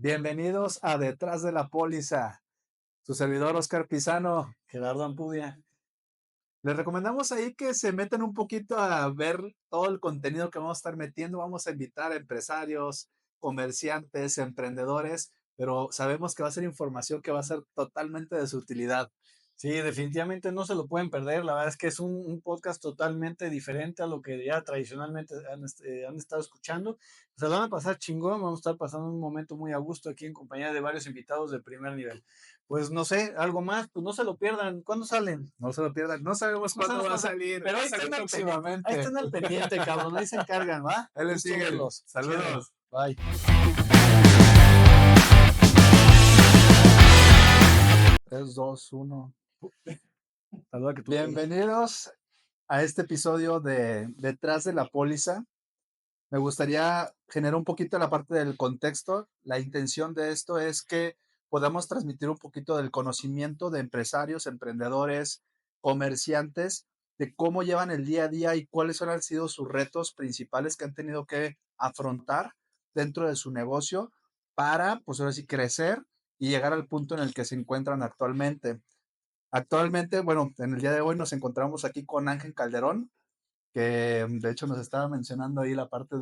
Bienvenidos a Detrás de la Póliza. Su servidor Oscar Pizano. Gerardo Ampudia. Les recomendamos ahí que se metan un poquito a ver todo el contenido que vamos a estar metiendo. Vamos a invitar a empresarios, comerciantes, emprendedores, pero sabemos que va a ser información que va a ser totalmente de su utilidad. Sí, definitivamente no se lo pueden perder. La verdad es que es un podcast totalmente diferente a lo que ya tradicionalmente han estado escuchando. Se lo van a pasar chingón, vamos a estar pasando un momento muy a gusto aquí en compañía de varios invitados de primer nivel. Pues no sé, algo más, pues no se lo pierdan. ¿Cuándo salen? No se lo pierdan. No sabemos cuándo va a salir. Pero Va a salir próximamente. ahí están al pendiente, cabrón. Ahí se encargan, ¿va? Ahí les Gusto siguen. verlos. Saludos. Bye. Tres, dos, uno. Saluda que tú. Bienvenidos a este episodio de Detrás de la Póliza. Me gustaría generar un poquito la parte del contexto. La intención de esto es que podamos transmitir un poquito del conocimiento de empresarios, emprendedores, comerciantes, de cómo llevan el día a día y cuáles han sido sus retos principales que han tenido que afrontar dentro de su negocio para, pues ahora sí, crecer y llegar al punto en el que se encuentran actualmente. Actualmente, bueno, en el día de hoy nos encontramos aquí con Ángel Calderón, que de hecho nos estaba mencionando ahí la parte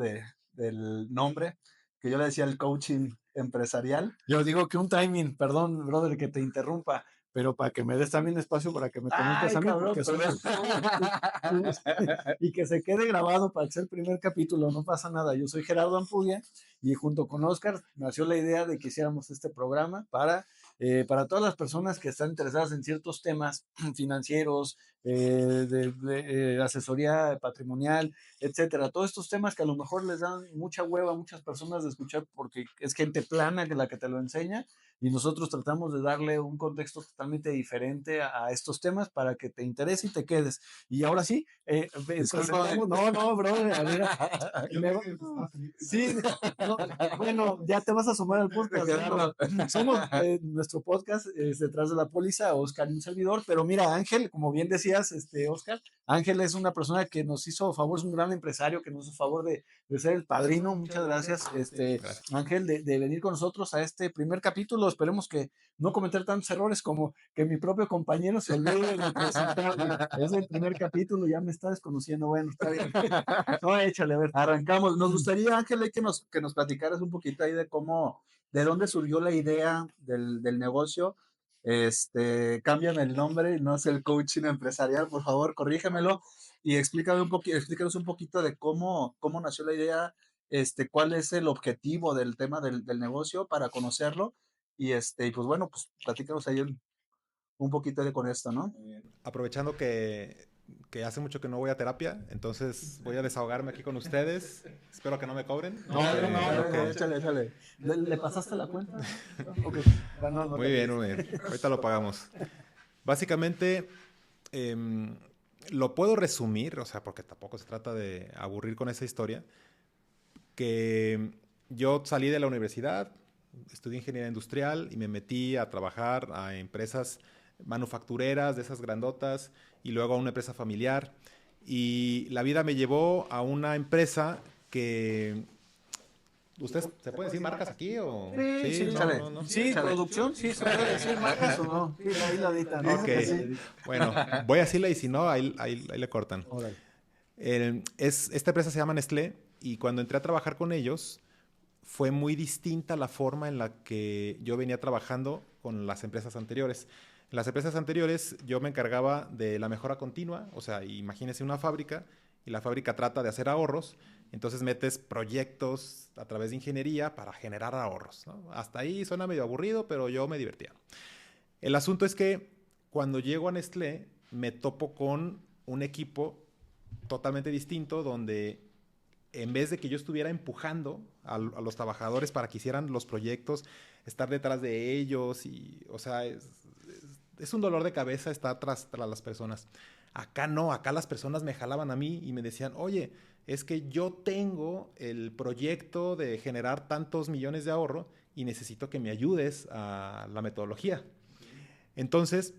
del nombre, que yo le decía el coaching empresarial. Yo digo que un timing, perdón, brother, que te interrumpa, pero para que me des también espacio para que me conozcas Ay, a mí, cabrón, porque perdón. y que se quede grabado para ser el primer capítulo, no pasa nada. Yo soy Gerardo Ampudia y junto con Oscar nació la idea de que hiciéramos este programa para todas las personas que están interesadas en ciertos temas financieros, de asesoría patrimonial, etcétera. Todos estos temas que a lo mejor les dan mucha hueva a muchas personas de escuchar porque es gente plana que la que te lo enseña y nosotros tratamos de darle un contexto totalmente diferente a estos temas para que te interese y te quedes. Y ahora sí, presentamos, no, bro, a ver, sí, no, bueno, ya te vas a sumar al podcast. Somos nuestro podcast es Detrás de la Póliza, Oscar y un servidor, pero mira, Ángel, como bien decías, Oscar, Ángel es una persona que nos hizo favor, es un gran empresario que nos hizo favor de ser el padrino. Muchas gracias, Gracias. Ángel, de venir con nosotros a este primer capítulo. Esperemos que no cometer tantos errores como que mi propio compañero se olvide de presentarme. Es el primer capítulo, ya me está desconociendo. Bueno, está bien. No, échale, a ver. Arrancamos. Nos gustaría, Ángel, ahí que nos platicaras un poquito ahí de cómo, de dónde surgió la idea del negocio. Cámbiame el nombre, no es el coaching empresarial, por favor, corrígemelo y explícanos un poquito de cómo nació la idea, cuál es el objetivo del tema del negocio para conocerlo y pues bueno, pues platícanos ahí un poquito de con esto, ¿no? Aprovechando que hace mucho que no voy a terapia, entonces voy a desahogarme aquí con ustedes. Espero que no me cobren. No, Ok. Échale. ¿Le pasaste la cuenta? Okay. No, Muy bien, muy bien. Ahorita lo pagamos. Básicamente, lo puedo resumir, o sea, porque tampoco se trata de aburrir con esa historia, que yo salí de la universidad, estudié ingeniería industrial y me metí a trabajar a empresas manufactureras de esas grandotas y luego a una empresa familiar. Y la vida me llevó a una empresa que... ¿Usted se puede decir marcas aquí o...? Sí, No. Sí, producción, sí, se puede decir marcas o no. Sí, ahí la editan. ¿No? Ok, bueno, voy a decirle y si no, ahí le cortan. Órale. Esta empresa se llama Nestlé y cuando entré a trabajar con ellos fue muy distinta la forma en la que yo venía trabajando con las empresas anteriores. En las empresas anteriores yo me encargaba de la mejora continua, o sea, imagínese una fábrica y la fábrica trata de hacer ahorros, entonces metes proyectos a través de ingeniería para generar ahorros, ¿no? Hasta ahí suena medio aburrido, pero yo me divertía. El asunto es que cuando llego a Nestlé me topo con un equipo totalmente distinto donde en vez de que yo estuviera empujando a los trabajadores para que hicieran los proyectos, estar detrás de ellos y, o sea, es un dolor de cabeza estar tras las personas. Acá no, acá las personas me jalaban a mí y me decían, oye, es que yo tengo el proyecto de generar tantos millones de ahorro y necesito que me ayudes a la metodología. Entonces,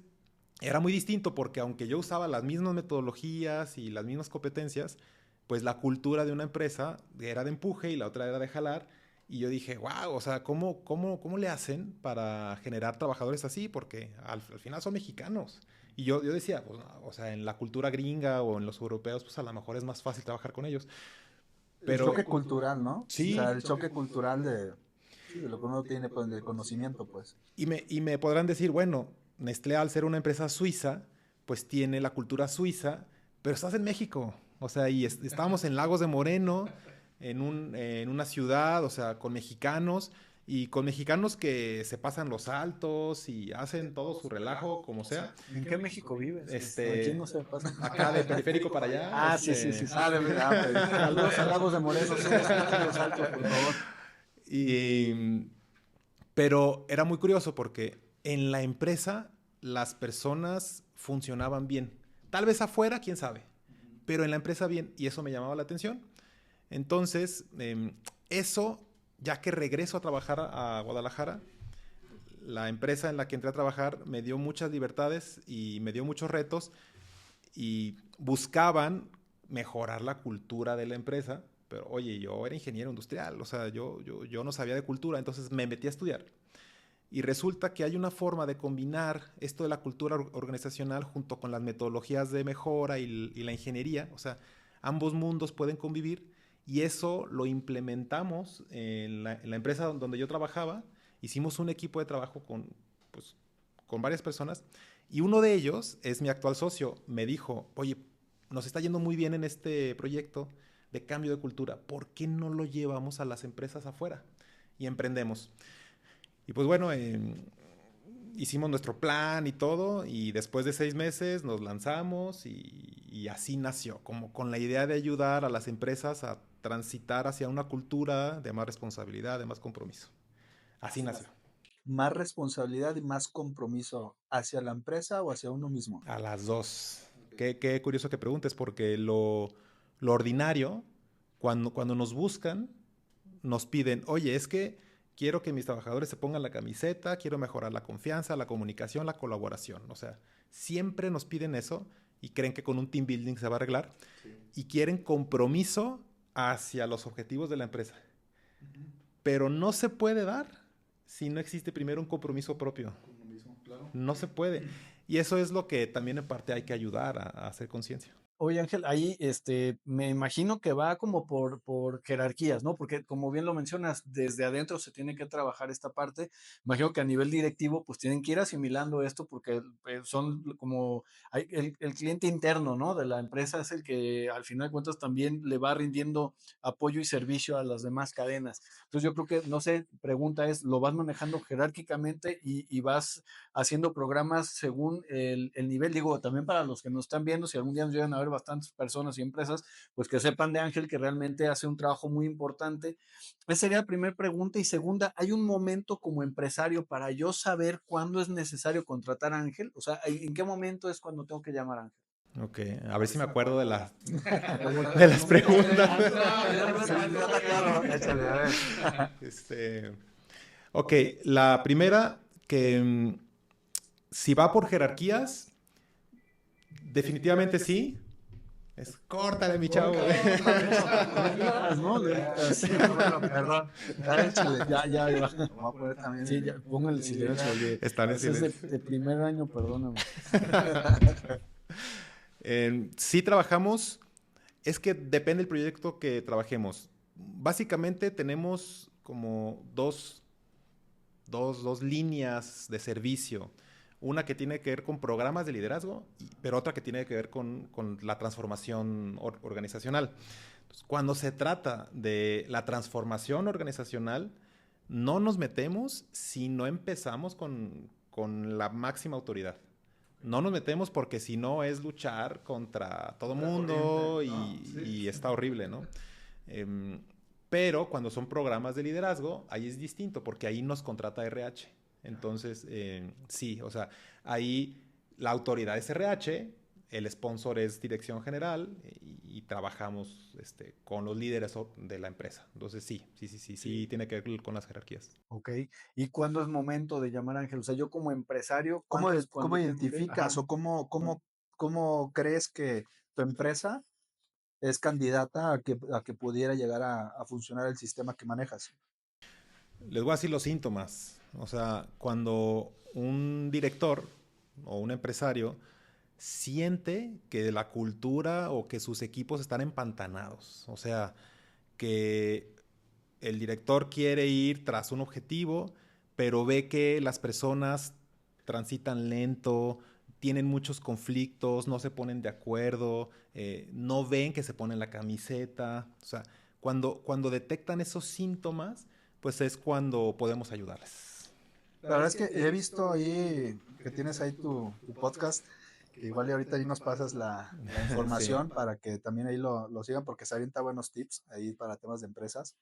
era muy distinto porque aunque yo usaba las mismas metodologías y las mismas competencias, pues la cultura de una empresa era de empuje y la otra era de jalar Y yo dije, wow, o sea, ¿cómo le hacen para generar trabajadores así? Porque al final son mexicanos. Y yo decía, pues, no, o sea, en la cultura gringa o en los europeos, pues a lo mejor es más fácil trabajar con ellos. El Pero choque cultural, ¿no? O sea, sí, el choque cultural de, sí, de lo que uno tiene, pues, de conocimiento, pues. y me podrán decir, bueno, Nestlé al ser una empresa suiza, pues tiene la cultura suiza, pero estás en México. O sea, y estábamos en Lagos de Moreno, en una ciudad, o sea, con mexicanos, y con mexicanos que se pasan los saltos y hacen todo su relajo, como sea. ¿En qué México vives? Aquí Este, no se pasa. acá de periférico para allá. Ah, sí, sí, sí, sí. Ah, de verdad, pues. Saludos a Lagos de Moreno, somos los altos, por favor. Y, pero era muy curioso porque en la empresa las personas funcionaban bien. Tal vez afuera, quién sabe, pero en la empresa bien, y eso me llamaba la atención. Entonces, eso, ya que regreso a trabajar a Guadalajara, la empresa en la que entré a trabajar me dio muchas libertades y me dio muchos retos y buscaban mejorar la cultura de la empresa, pero oye, yo era ingeniero industrial, o sea, yo no sabía de cultura, entonces me metí a estudiar. Y resulta que hay una forma de combinar esto de la cultura organizacional junto con las metodologías de mejora y la ingeniería, o sea, ambos mundos pueden convivir y eso lo implementamos en la empresa donde yo trabajaba. Hicimos un equipo de trabajo pues, con varias personas y uno de ellos es mi actual socio. Me dijo, oye, nos está yendo muy bien en este proyecto de cambio de cultura, ¿por qué no lo llevamos a las empresas afuera y emprendemos? Y pues bueno, hicimos nuestro plan y todo, y después de 6 meses nos lanzamos y así nació, como con la idea de ayudar a las empresas a transitar hacia una cultura de más responsabilidad, de más compromiso. Así nació. Más responsabilidad y más compromiso hacia la empresa o hacia uno mismo. A las dos. Qué curioso que preguntes, porque lo ordinario, cuando nos buscan, nos piden, oye, es que quiero que mis trabajadores se pongan la camiseta, quiero mejorar la confianza, la comunicación, la colaboración. O sea, siempre nos piden eso y creen que con un team building se va a arreglar y quieren compromiso hacia los objetivos de la empresa. Pero no se puede dar si no existe primero un compromiso propio. No se puede. Y eso es lo que también en parte hay que ayudar a hacer conciencia. Oye, Ángel, ahí me imagino que va como por jerarquías, ¿no? Porque como bien lo mencionas, desde adentro se tiene que trabajar esta parte. Imagino que a nivel directivo, pues tienen que ir asimilando esto porque son como el cliente interno, ¿no? De la empresa es el que al final de cuentas también le va rindiendo apoyo y servicio a las demás cadenas. Entonces yo creo que, no sé, pregunta es, ¿lo vas manejando jerárquicamente y vas haciendo programas según el nivel? Digo, también para los que nos están viendo, si algún día nos llegan a ver bastantes personas y empresas, pues que sepan de Ángel que realmente hace un trabajo muy importante. Esa sería la primera pregunta. Y segunda, ¿hay un momento como empresario para yo saber cuándo es necesario contratar a Ángel? O sea, ¿en qué momento es cuando tengo que llamar a Ángel? Ok, a ver si me acuerdo de de las preguntas. Échale, a ver. Este, ok, la primera, que si va por jerarquías, definitivamente sí. Es córtale, mi chavo. ¿No? Sí, bueno, perdón. Ya, échale. Ya. Lo voy a poner también Sí, ya, pongan el silencio. Oye. Están en Ese es silencio. de primer año, perdóname. Sí trabajamos, es que depende del proyecto que trabajemos. Básicamente tenemos como dos líneas de servicio. Una que tiene que ver con programas de liderazgo, pero otra que tiene que ver con la transformación organizacional. Entonces, cuando se trata de la transformación organizacional, no nos metemos si no empezamos con la máxima autoridad. No nos metemos porque si no es luchar contra todo mundo y está horrible, ¿no? Em, pero cuando son programas de liderazgo, ahí es distinto porque ahí nos contrata RH. Entonces, sí, o sea, ahí la autoridad es RH, el sponsor es dirección general y trabajamos con los líderes de la empresa. Entonces, sí, tiene que ver con las jerarquías. Ok. ¿Y cuándo es momento de llamar a Ángel? O sea, yo como empresario, ¿Cómo, ¿cuándo es cómo cuando tengo que? identificas Ajá. o cómo crees que tu empresa es candidata a que pudiera llegar a funcionar el sistema que manejas? Les voy a decir los síntomas. O sea, cuando un director o un empresario siente que la cultura o que sus equipos están empantanados. O sea, que el director quiere ir tras un objetivo, pero ve que las personas transitan lento, tienen muchos conflictos, no se ponen de acuerdo, no ven que se ponen la camiseta. O sea, cuando detectan esos síntomas, pues es cuando podemos ayudarles. La verdad es que he visto ahí que tienes ahí tu podcast, que igual y ahorita ahí nos pasas la información Sí. para que también ahí lo sigan, porque se avienta buenos tips ahí para temas de empresas.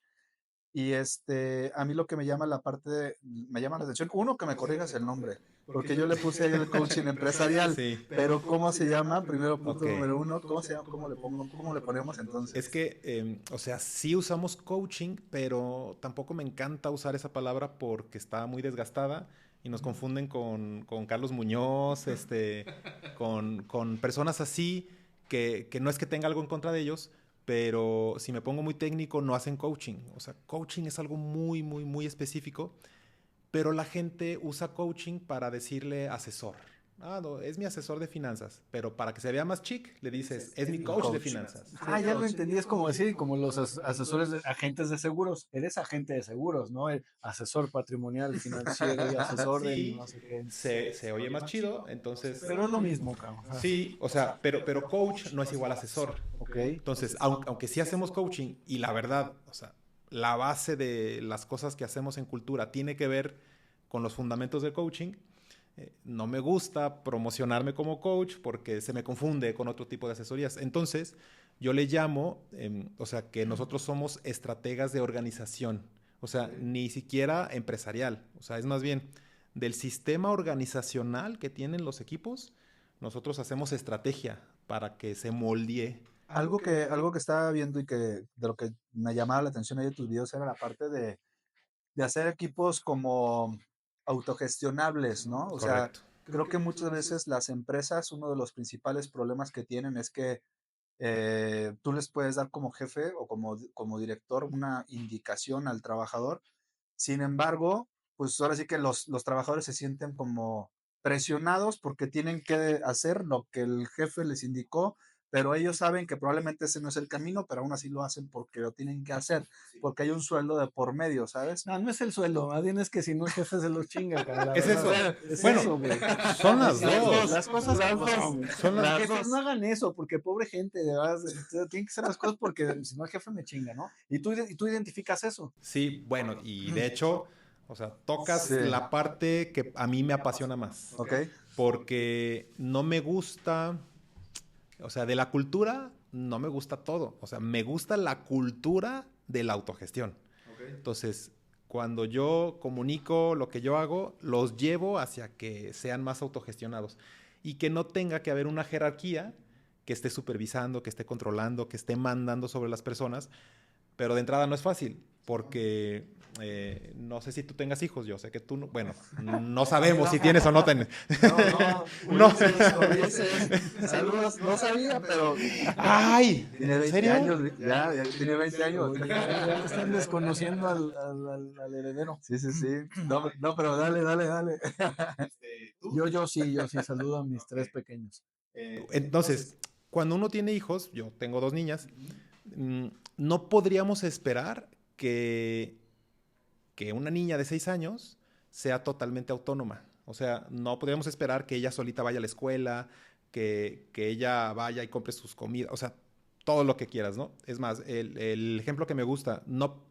Y a mí lo que me llama me llama la atención, uno, que me corrijas el nombre, porque yo le puse ahí el coaching empresarial, Sí. pero ¿cómo se llama? Primero, punto Ok. número uno, ¿cómo se llama? ¿Cómo le ponemos entonces? Es que, o sea, sí usamos coaching, pero tampoco me encanta usar esa palabra porque está muy desgastada y nos confunden con Carlos Muñoz, con personas así que no es que tenga algo en contra de ellos, pero si me pongo muy técnico no hacen coaching. O sea, coaching es algo muy, muy, muy específico, pero la gente usa coaching para decirle asesor. Ah, no, es mi asesor de finanzas, pero para que se vea más chic, le dices, es mi coach de finanzas. Ah, ya lo entendí, es como decir, como los asesores, agentes de seguros. Eres agente de seguros, ¿no? El asesor patrimonial, financiero y asesor de Sí, no sé qué. se oye más chido, entonces... Pero es lo mismo, cabrón. Sí, o sea, pero coach no es igual a asesor. Ok. Entonces, aunque sí hacemos coaching, y la verdad, o sea, la base de las cosas que hacemos en cultura tiene que ver con los fundamentos del coaching, no me gusta promocionarme como coach porque se me confunde con otro tipo de asesorías. Entonces, yo le llamo, o sea, que nosotros somos estrategas de organización, o sea, ni siquiera empresarial, o sea, es más bien del sistema organizacional que tienen los equipos, nosotros hacemos estrategia para que se moldee. Algo que estaba viendo y que de lo que me llamaba la atención ahí de tus videos era la parte de hacer equipos como autogestionables, ¿no? O sea, Correcto. creo que muchas veces las empresas, uno de los principales problemas que tienen es que tú les puedes dar como jefe o como director una indicación al trabajador. Sin embargo, pues ahora sí que los trabajadores se sienten como presionados porque tienen que hacer lo que el jefe les indicó, pero ellos saben que probablemente ese no es el camino, pero aún así lo hacen porque lo tienen que hacer, porque hay un sueldo de por medio, ¿sabes? No, no es el sueldo, más bien es que si no el jefe se los chinga, cara, la Es eso. verdad. Es Bueno, eso, güey. son las dos. Las cosas Las como dos. son, güey. Son las Jefes, dos. no hagan eso, porque pobre gente, de verdad, tienen que hacer las cosas porque si no el jefe me chinga, ¿no? Y tú identificas eso. Sí, bueno, y de hecho, o sea, tocas Sí. la parte que a mí me apasiona más. ¿Ok? Porque no me gusta, o sea, de la cultura no me gusta todo. O sea, me gusta la cultura de la autogestión. Entonces, cuando yo comunico lo que yo hago, los llevo hacia que sean más autogestionados y que no tenga que haber una jerarquía que esté supervisando, que esté controlando, que esté mandando sobre las personas. Pero de entrada no es fácil, porque no sé si tú tengas hijos, yo sé que tú no, bueno, no sabemos si tienes o no tienes. No. Saludos, no sabía, pero ¡Ay! tiene ¿En 20 serio? años, ya tiene 20 años. Ya están desconociendo al heredero. Sí. No, pero dale. Yo sí, saludo a mis tres pequeños. Entonces, cuando uno tiene hijos, yo tengo 2 niñas, no podríamos esperar que una niña de 6 años sea totalmente autónoma. O sea, no podríamos esperar que ella solita vaya a la escuela, que ella vaya y compre sus comidas, o sea, todo lo que quieras, ¿no? Es más, el ejemplo que me gusta, no,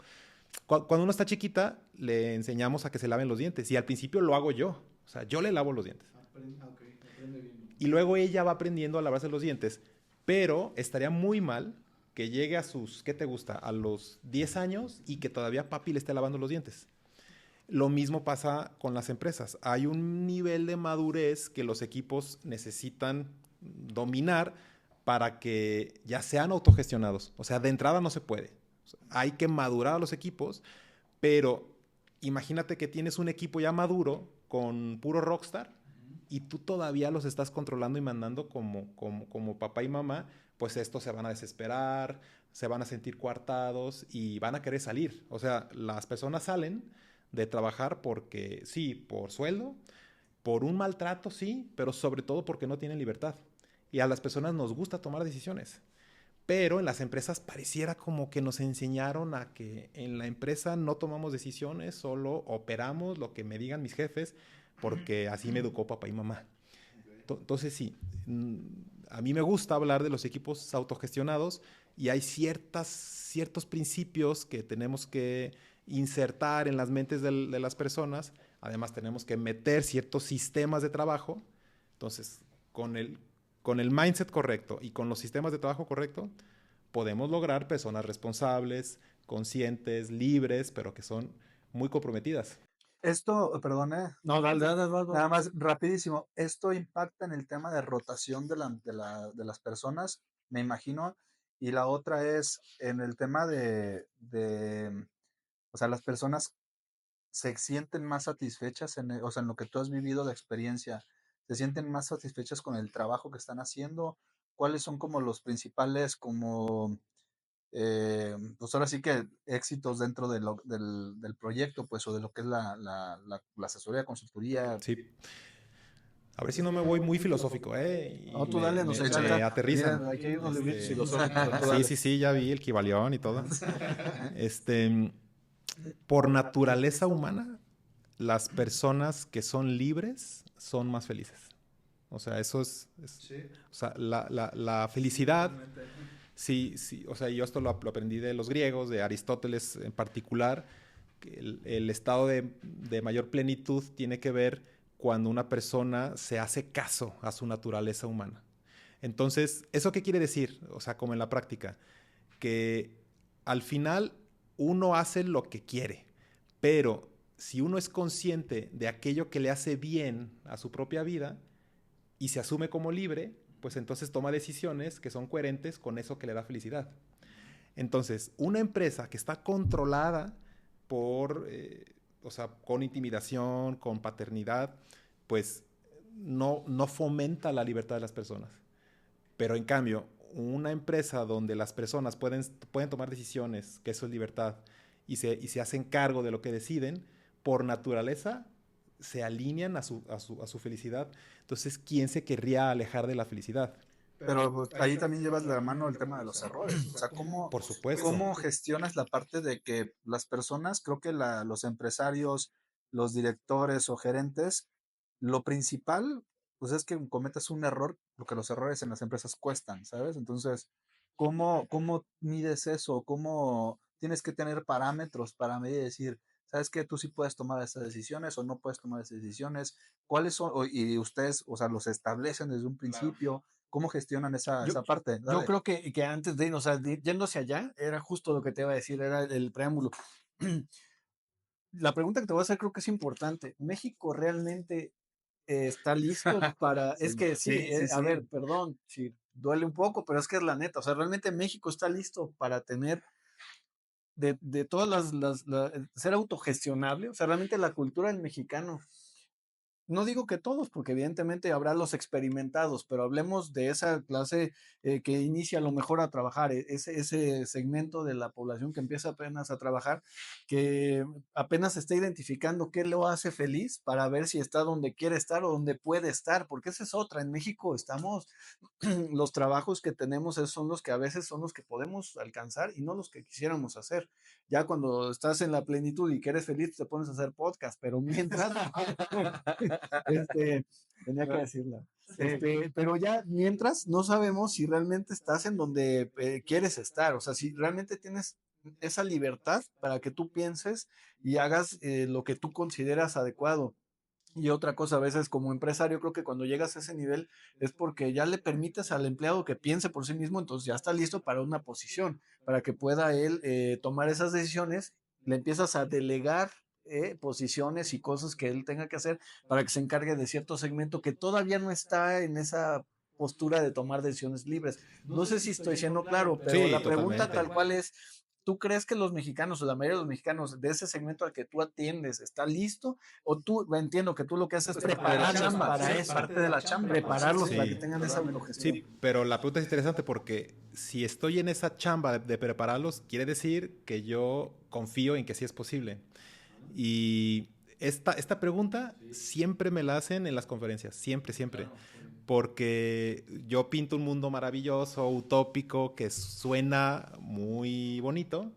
cuando uno está chiquita, le enseñamos a que se laven los dientes y al principio lo hago yo, o sea, yo le lavo los dientes. Y luego ella va aprendiendo a lavarse los dientes, pero estaría muy mal que llegue a sus, ¿qué te gusta? A los 10 años y que todavía papi le esté lavando los dientes. Lo mismo pasa con las empresas. Hay un nivel de madurez que los equipos necesitan dominar para que ya sean autogestionados. O sea, de entrada no se puede. O sea, hay que madurar a los equipos, pero imagínate que tienes un equipo ya maduro con puro rockstar y tú todavía los estás controlando y mandando como papá y mamá, pues estos se van a desesperar, se van a sentir coartados y van a querer salir. O sea, las personas salen de trabajar porque, sí, por sueldo, por un maltrato, sí, pero sobre todo porque no tienen libertad. Y a las personas nos gusta tomar decisiones. Pero en las empresas pareciera como que nos enseñaron a que en la empresa no tomamos decisiones, solo operamos lo que me digan mis jefes, porque así me educó papá y mamá. Entonces sí, a mí me gusta hablar de los equipos autogestionados y hay ciertos principios que tenemos que insertar en las mentes de las personas. Además tenemos que meter ciertos sistemas de trabajo. Entonces, con el mindset correcto y con los sistemas de trabajo correcto, podemos lograr personas responsables, conscientes, libres, pero que son muy comprometidas. Esto, perdone, No, dale. nada más rapidísimo, esto impacta en el tema de rotación de las personas, me imagino, y la otra es en el tema o sea, las personas se sienten más satisfechas o sea, en lo que tú has vivido de experiencia, se sienten más satisfechas con el trabajo que están haciendo. ¿Cuáles son como los principales, como, pues ahora sí que éxitos dentro del proyecto, pues, o de lo que es la asesoría, consultoría? Sí. A ver si no me voy muy filosófico, ¿eh? No, Y tú dale, nos me encanta. aterrizan. Mira, aquí hay unos libritos Este, filosóficos. Tú sí, dale. sí, ya vi el Kybalión y todo. Por naturaleza humana, las personas que son libres son más felices. O sea, eso Sí, o sea, la felicidad, sí, sí, o sea, yo esto lo aprendí de los griegos, de Aristóteles en particular, que el estado de mayor plenitud tiene que ver cuando una persona se hace caso a su naturaleza humana. Entonces, ¿eso qué quiere decir? O sea, como en la práctica, que al final uno hace lo que quiere, pero si uno es consciente de aquello que le hace bien a su propia vida y se asume como libre, pues entonces toma decisiones que son coherentes con eso que le da felicidad. Entonces, una empresa que está controlada o sea, con intimidación, con paternidad, pues no fomenta la libertad de las personas. Pero en cambio, una empresa donde las personas pueden tomar decisiones, que eso es libertad, y se hacen cargo de lo que deciden, por naturaleza se alinean a su felicidad. Entonces, ¿quién se querría alejar de la felicidad? pero pues, ahí también llevas de la mano el tema de los errores. O sea, Por supuesto. ¿cómo gestionas la parte de que las personas, creo que los empresarios, los directores o gerentes, lo principal, pues es que cometas un error, porque los errores en las empresas cuestan, ¿sabes? Entonces, ¿cómo mides eso? ¿Cómo tienes que tener parámetros para medir y decir, sabes que tú sí puedes tomar esas decisiones o no puedes tomar esas decisiones? ¿Cuáles son? Y ustedes, o sea, los establecen desde un principio. ¿Cómo gestionan Yo, esa parte? yo Dale. creo que antes de irnos, o sea, yendo hacia allá, era justo lo que te iba a decir, era el preámbulo. La pregunta que te voy a hacer creo que es importante. ¿México realmente está listo para...? Es Sí, que sí, sí, a sí. ver, perdón, si duele un poco, pero es que es la neta. O sea, ¿realmente México está listo para tener de todas ser autogestionable? O sea, realmente la cultura del mexicano, no digo que todos, porque evidentemente habrá los experimentados, pero hablemos de esa clase que inicia a lo mejor a trabajar, ese segmento de la población que empieza apenas a trabajar, que apenas está identificando qué lo hace feliz para ver si está donde quiere estar o donde puede estar, porque esa es otra. En México estamos, los trabajos que tenemos son los que a veces son los que podemos alcanzar y no los que quisiéramos hacer. Ya cuando estás en la plenitud y que eres feliz, te pones a hacer podcast, pero mientras... tenía que decirla. Pero ya mientras no sabemos si realmente estás en donde quieres estar, o sea, si realmente tienes esa libertad para que tú pienses y hagas lo que tú consideras adecuado. Y otra cosa, a veces como empresario, creo que cuando llegas a ese nivel es porque ya le permites al empleado que piense por sí mismo, entonces ya está listo para una posición, para que pueda él tomar esas decisiones, le empiezas a delegar posiciones y cosas que él tenga que hacer para que se encargue de cierto segmento que todavía no está en esa postura de tomar decisiones libres. No sé si estoy siendo claro, pero Sí, la pregunta totalmente. tal cual es, ¿tú crees que los mexicanos o la mayoría de los mexicanos de ese segmento al que tú atiendes está listo? O tú, entiendo que tú lo que haces es prepararlos para eso, parte de la chamba. prepararlos para que Sí, tengan esa autogestión. sí, pero la pregunta es interesante porque si estoy en esa chamba de prepararlos, quiere decir que yo confío en que sí es posible. Y esta pregunta siempre me la hacen en las conferencias, siempre. Porque yo pinto un mundo maravilloso, utópico, que suena muy bonito,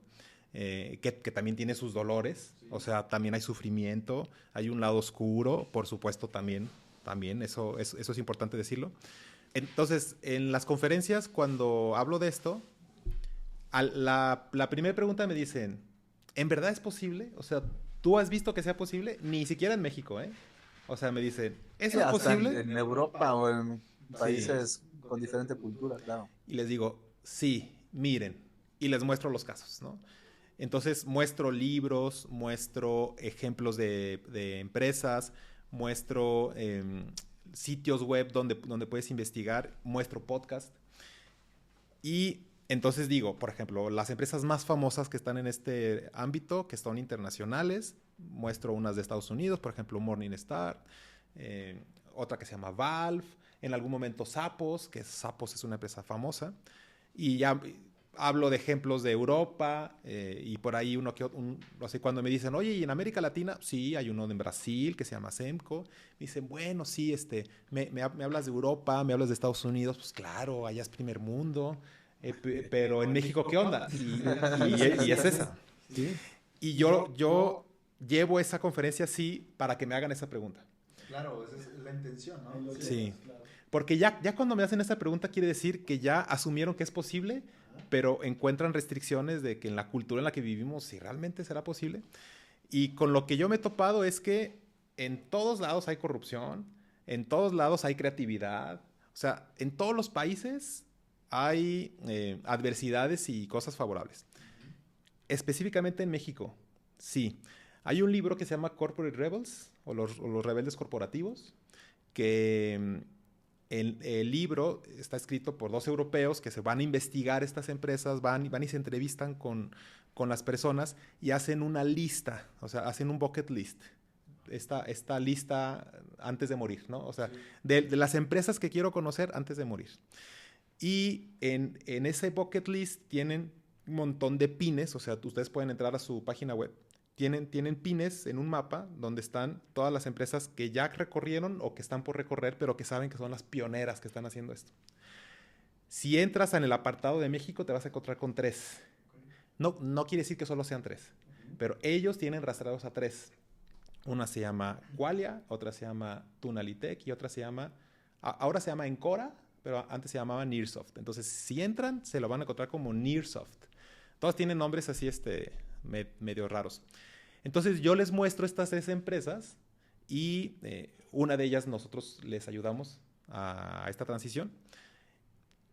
que también tiene sus dolores, o sea, también hay sufrimiento, hay un lado oscuro, por supuesto también eso es importante decirlo. Entonces, en las conferencias, cuando hablo de esto, la primera pregunta me dicen, ¿en verdad es posible? O sea, ¿tú has visto que sea posible? Ni siquiera en México, ¿eh? O sea, me dicen, ¿eso Sí, es hasta posible? en Europa o en países con diferente cultura, claro. Y les digo, sí, miren. Y les muestro los casos, ¿no? Entonces muestro libros, muestro ejemplos de empresas, muestro sitios web donde puedes investigar, muestro podcast. Y entonces digo, por ejemplo, las empresas más famosas que están en este ámbito, que son internacionales, muestro unas de Estados Unidos, por ejemplo, Morningstar, otra que se llama Valve, en algún momento Zappos, que Zappos es una empresa famosa, y ya hablo de ejemplos de Europa, y por ahí no sé, cuando me dicen, oye, ¿y en América Latina? Sí, hay uno en Brasil que se llama Semco. Me dicen, bueno, sí, me hablas de Europa, me hablas de Estados Unidos, pues claro, allá es primer mundo. Pero en México, ¿qué onda? Y es esa. Sí. Y yo llevo esa conferencia así para que me hagan esa pregunta. Claro, esa es la intención, ¿no? Sí. Porque ya cuando me hacen esa pregunta quiere decir que ya asumieron que es posible, pero encuentran restricciones de que en la cultura en la que vivimos, si realmente será posible. Y con lo que yo me he topado es que en todos lados hay corrupción, en todos lados hay creatividad. O sea, en todos los países hay adversidades y cosas favorables. Específicamente en México, sí. Hay un libro que se llama Corporate Rebels, o los rebeldes corporativos, que el libro está escrito por 2 europeos que se van a investigar estas empresas, van y se entrevistan con las personas y hacen una lista, o sea, hacen un bucket list. Esta lista antes de morir, ¿no? O sea, sí, de las empresas que quiero conocer antes de morir. Y en ese bucket list tienen un montón de pines, o sea, ustedes pueden entrar a su página web. Tienen pines en un mapa donde están todas las empresas que ya recorrieron o que están por recorrer, pero que saben que son las pioneras que están haciendo esto. Si entras en el apartado de México, te vas a encontrar con 3. No quiere decir que solo sean 3, pero ellos tienen rastreados a 3. Una se llama Qualia, otra se llama Tunalitech y otra ahora se llama Encora, pero antes se llamaba Nearsoft. Entonces, si entran, se lo van a encontrar como Nearsoft. Todas tienen nombres así medio raros. Entonces, yo les muestro estas 3 empresas y una de ellas nosotros les ayudamos a esta transición.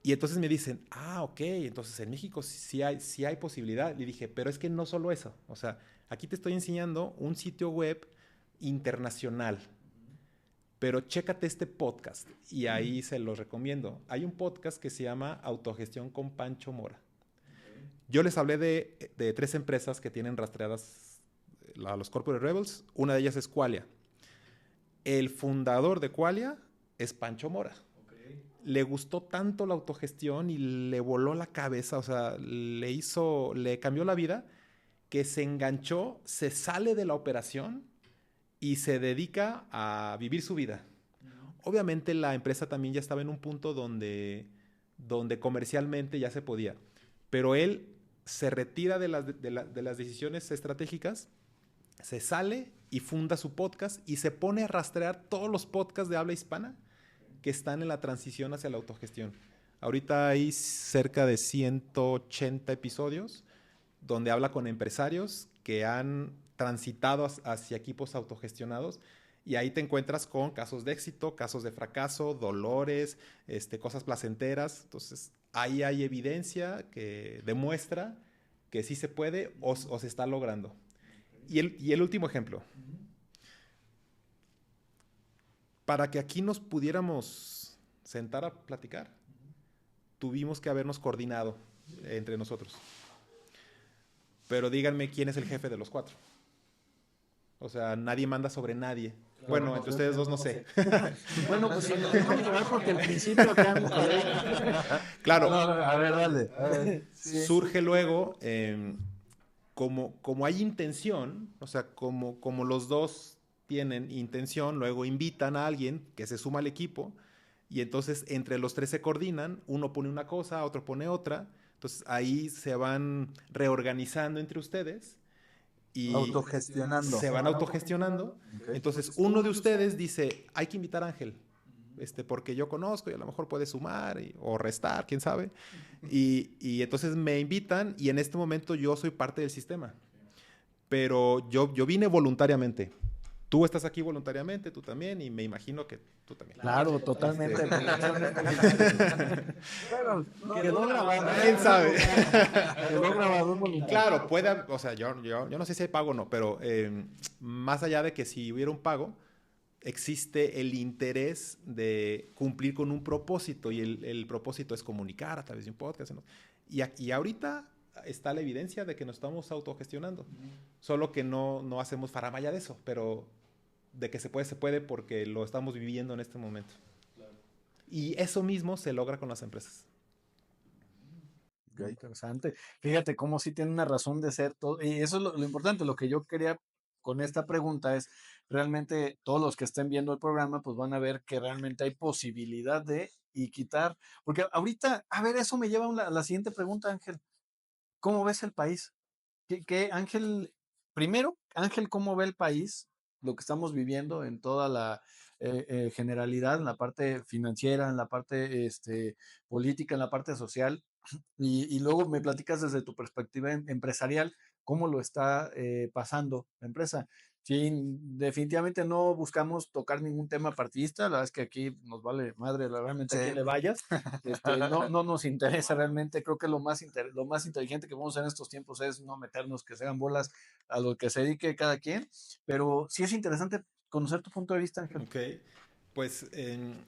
Y entonces me dicen, ok, entonces en México sí hay posibilidad. Le dije, pero es que no solo eso. O sea, aquí te estoy enseñando un sitio web internacional. Pero chécate este podcast y ahí se los recomiendo. Hay un podcast que se llama Autogestión con Pancho Mora. Yo les hablé de 3 empresas que tienen rastreadas a los Corporate Rebels. Una de ellas es Qualia. El fundador de Qualia es Pancho Mora. Okay. Le gustó tanto la autogestión y le voló la cabeza, o sea, le cambió la vida, que se enganchó, se sale de la operación y se dedica a vivir su vida. Obviamente la empresa también ya estaba en un punto donde comercialmente ya se podía, pero él se retira de las decisiones estratégicas, se sale y funda su podcast y se pone a rastrear todos los podcasts de habla hispana que están en la transición hacia la autogestión. Ahorita hay cerca de 180 episodios donde habla con empresarios que han transitado hacia equipos autogestionados y ahí te encuentras con casos de éxito, casos de fracaso, dolores, cosas placenteras. Entonces, ahí hay evidencia que demuestra que sí se puede o se está logrando. Y el último ejemplo. Para que aquí nos pudiéramos sentar a platicar, tuvimos que habernos coordinado entre nosotros. Pero díganme quién es el jefe de los 4. O sea, nadie manda sobre nadie. Claro, bueno, entre ustedes 2 no sé. Bueno, pues porque al principio acá... Claro. A ver, dale. Sí. Surge luego como hay intención, o sea, como los dos tienen intención, luego invitan a alguien que se suma al equipo y entonces entre los tres se coordinan, uno pone una cosa, otro pone otra, entonces ahí se van reorganizando entre ustedes y Autogestionando. se van autogestionando. Ok. Entonces uno de ustedes dice, hay que invitar a Ángel, porque yo conozco y a lo mejor puede sumar o restar, quién sabe. Y entonces me invitan y en este momento yo soy parte del sistema. Pero yo vine voluntariamente. Tú estás aquí voluntariamente, tú también, y me imagino que tú también. Claro, totalmente. Bueno, quedó grabado. ¿Quién sabe? Quedó grabado en voluntario. Claro, puede, o sea, yo no sé si hay pago o no, pero más allá de que si hubiera un pago, existe el interés de cumplir con un propósito y el propósito es comunicar a través de un podcast, ¿no? Y ahorita está la evidencia de que nos estamos autogestionando, solo que no hacemos faramaya de eso, pero de que se puede porque lo estamos viviendo en este momento. Claro. Y eso mismo se logra con las empresas. Okay. Interesante. Fíjate cómo sí tiene una razón de ser todo. Y eso es lo importante. Lo que yo quería con esta pregunta es, realmente todos los que estén viendo el programa, pues van a ver que realmente hay posibilidad de y quitar. Porque ahorita, a ver, eso me lleva a la siguiente pregunta, Ángel. ¿Cómo ves el país? Ángel, primero, Ángel, ¿cómo ve el país? Lo que estamos viviendo en toda la generalidad, en la parte financiera, en la parte política, en la parte social. Y luego me platicas desde tu perspectiva empresarial, cómo lo está pasando la empresa. Sí, definitivamente no buscamos tocar ningún tema partidista, la verdad es que aquí nos vale madre realmente a quién le vayas, no nos interesa realmente, creo que lo más inteligente que vamos a hacer en estos tiempos es no meternos, que se hagan bolas a lo que se dedique cada quien, pero sí es interesante conocer tu punto de vista, Ángel. Ok. Pues,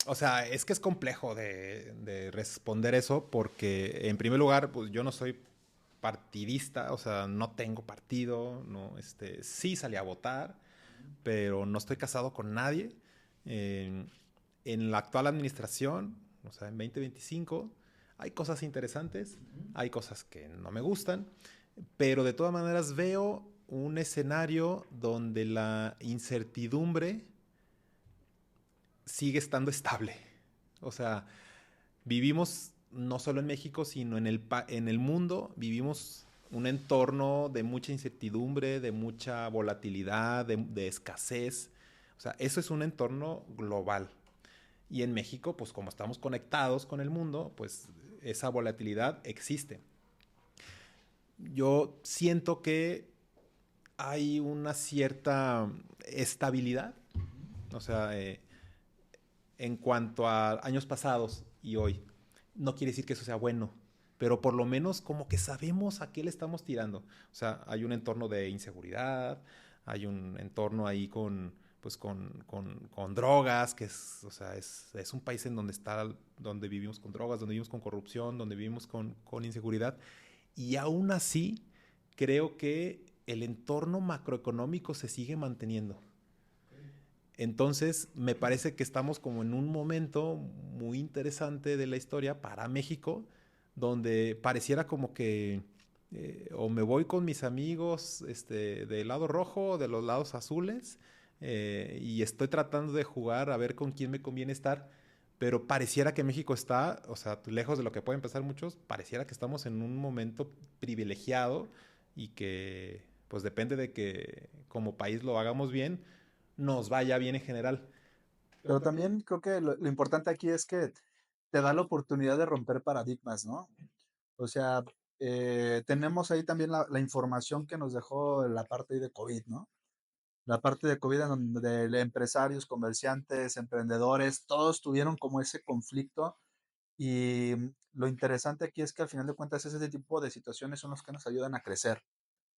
o sea, es que es complejo de responder eso porque, en primer lugar, pues yo no soy partidista, o sea, no tengo partido, no, sí salí a votar, pero no estoy casado con nadie. En la actual administración, o sea, en 2025, hay cosas interesantes, hay cosas que no me gustan, pero de todas maneras veo un escenario donde la incertidumbre sigue estando estable. O sea, vivimos no solo en México, sino en el mundo, vivimos un entorno de mucha incertidumbre, de mucha volatilidad, de escasez. O sea, eso es un entorno global. Y en México, pues como estamos conectados con el mundo, pues esa volatilidad existe. Yo siento que hay una cierta estabilidad, o sea, en cuanto a años pasados y hoy. No quiere decir que eso sea bueno, pero por lo menos como que sabemos a qué le estamos tirando. O sea, hay un entorno de inseguridad, hay un entorno ahí con drogas, que es, o sea, es un país en donde vivimos con drogas, donde vivimos con corrupción, donde vivimos con inseguridad. Y aún así, creo que el entorno macroeconómico se sigue manteniendo. Entonces, me parece que estamos como en un momento muy interesante de la historia para México, donde pareciera como que o me voy con mis amigos del lado rojo o de los lados azules, y estoy tratando de jugar a ver con quién me conviene estar, pero pareciera que México está, o sea, lejos de lo que pueden pensar muchos, pareciera que estamos en un momento privilegiado y que pues depende de que como país lo hagamos bien, nos vaya bien en general. Pero también creo que lo importante aquí es que te da la oportunidad de romper paradigmas, ¿no? O sea, tenemos ahí también la información que nos dejó la parte de COVID, ¿no? La parte de COVID en donde empresarios, comerciantes, emprendedores, todos tuvieron como ese conflicto y lo interesante aquí es que al final de cuentas ese tipo de situaciones son los que nos ayudan a crecer,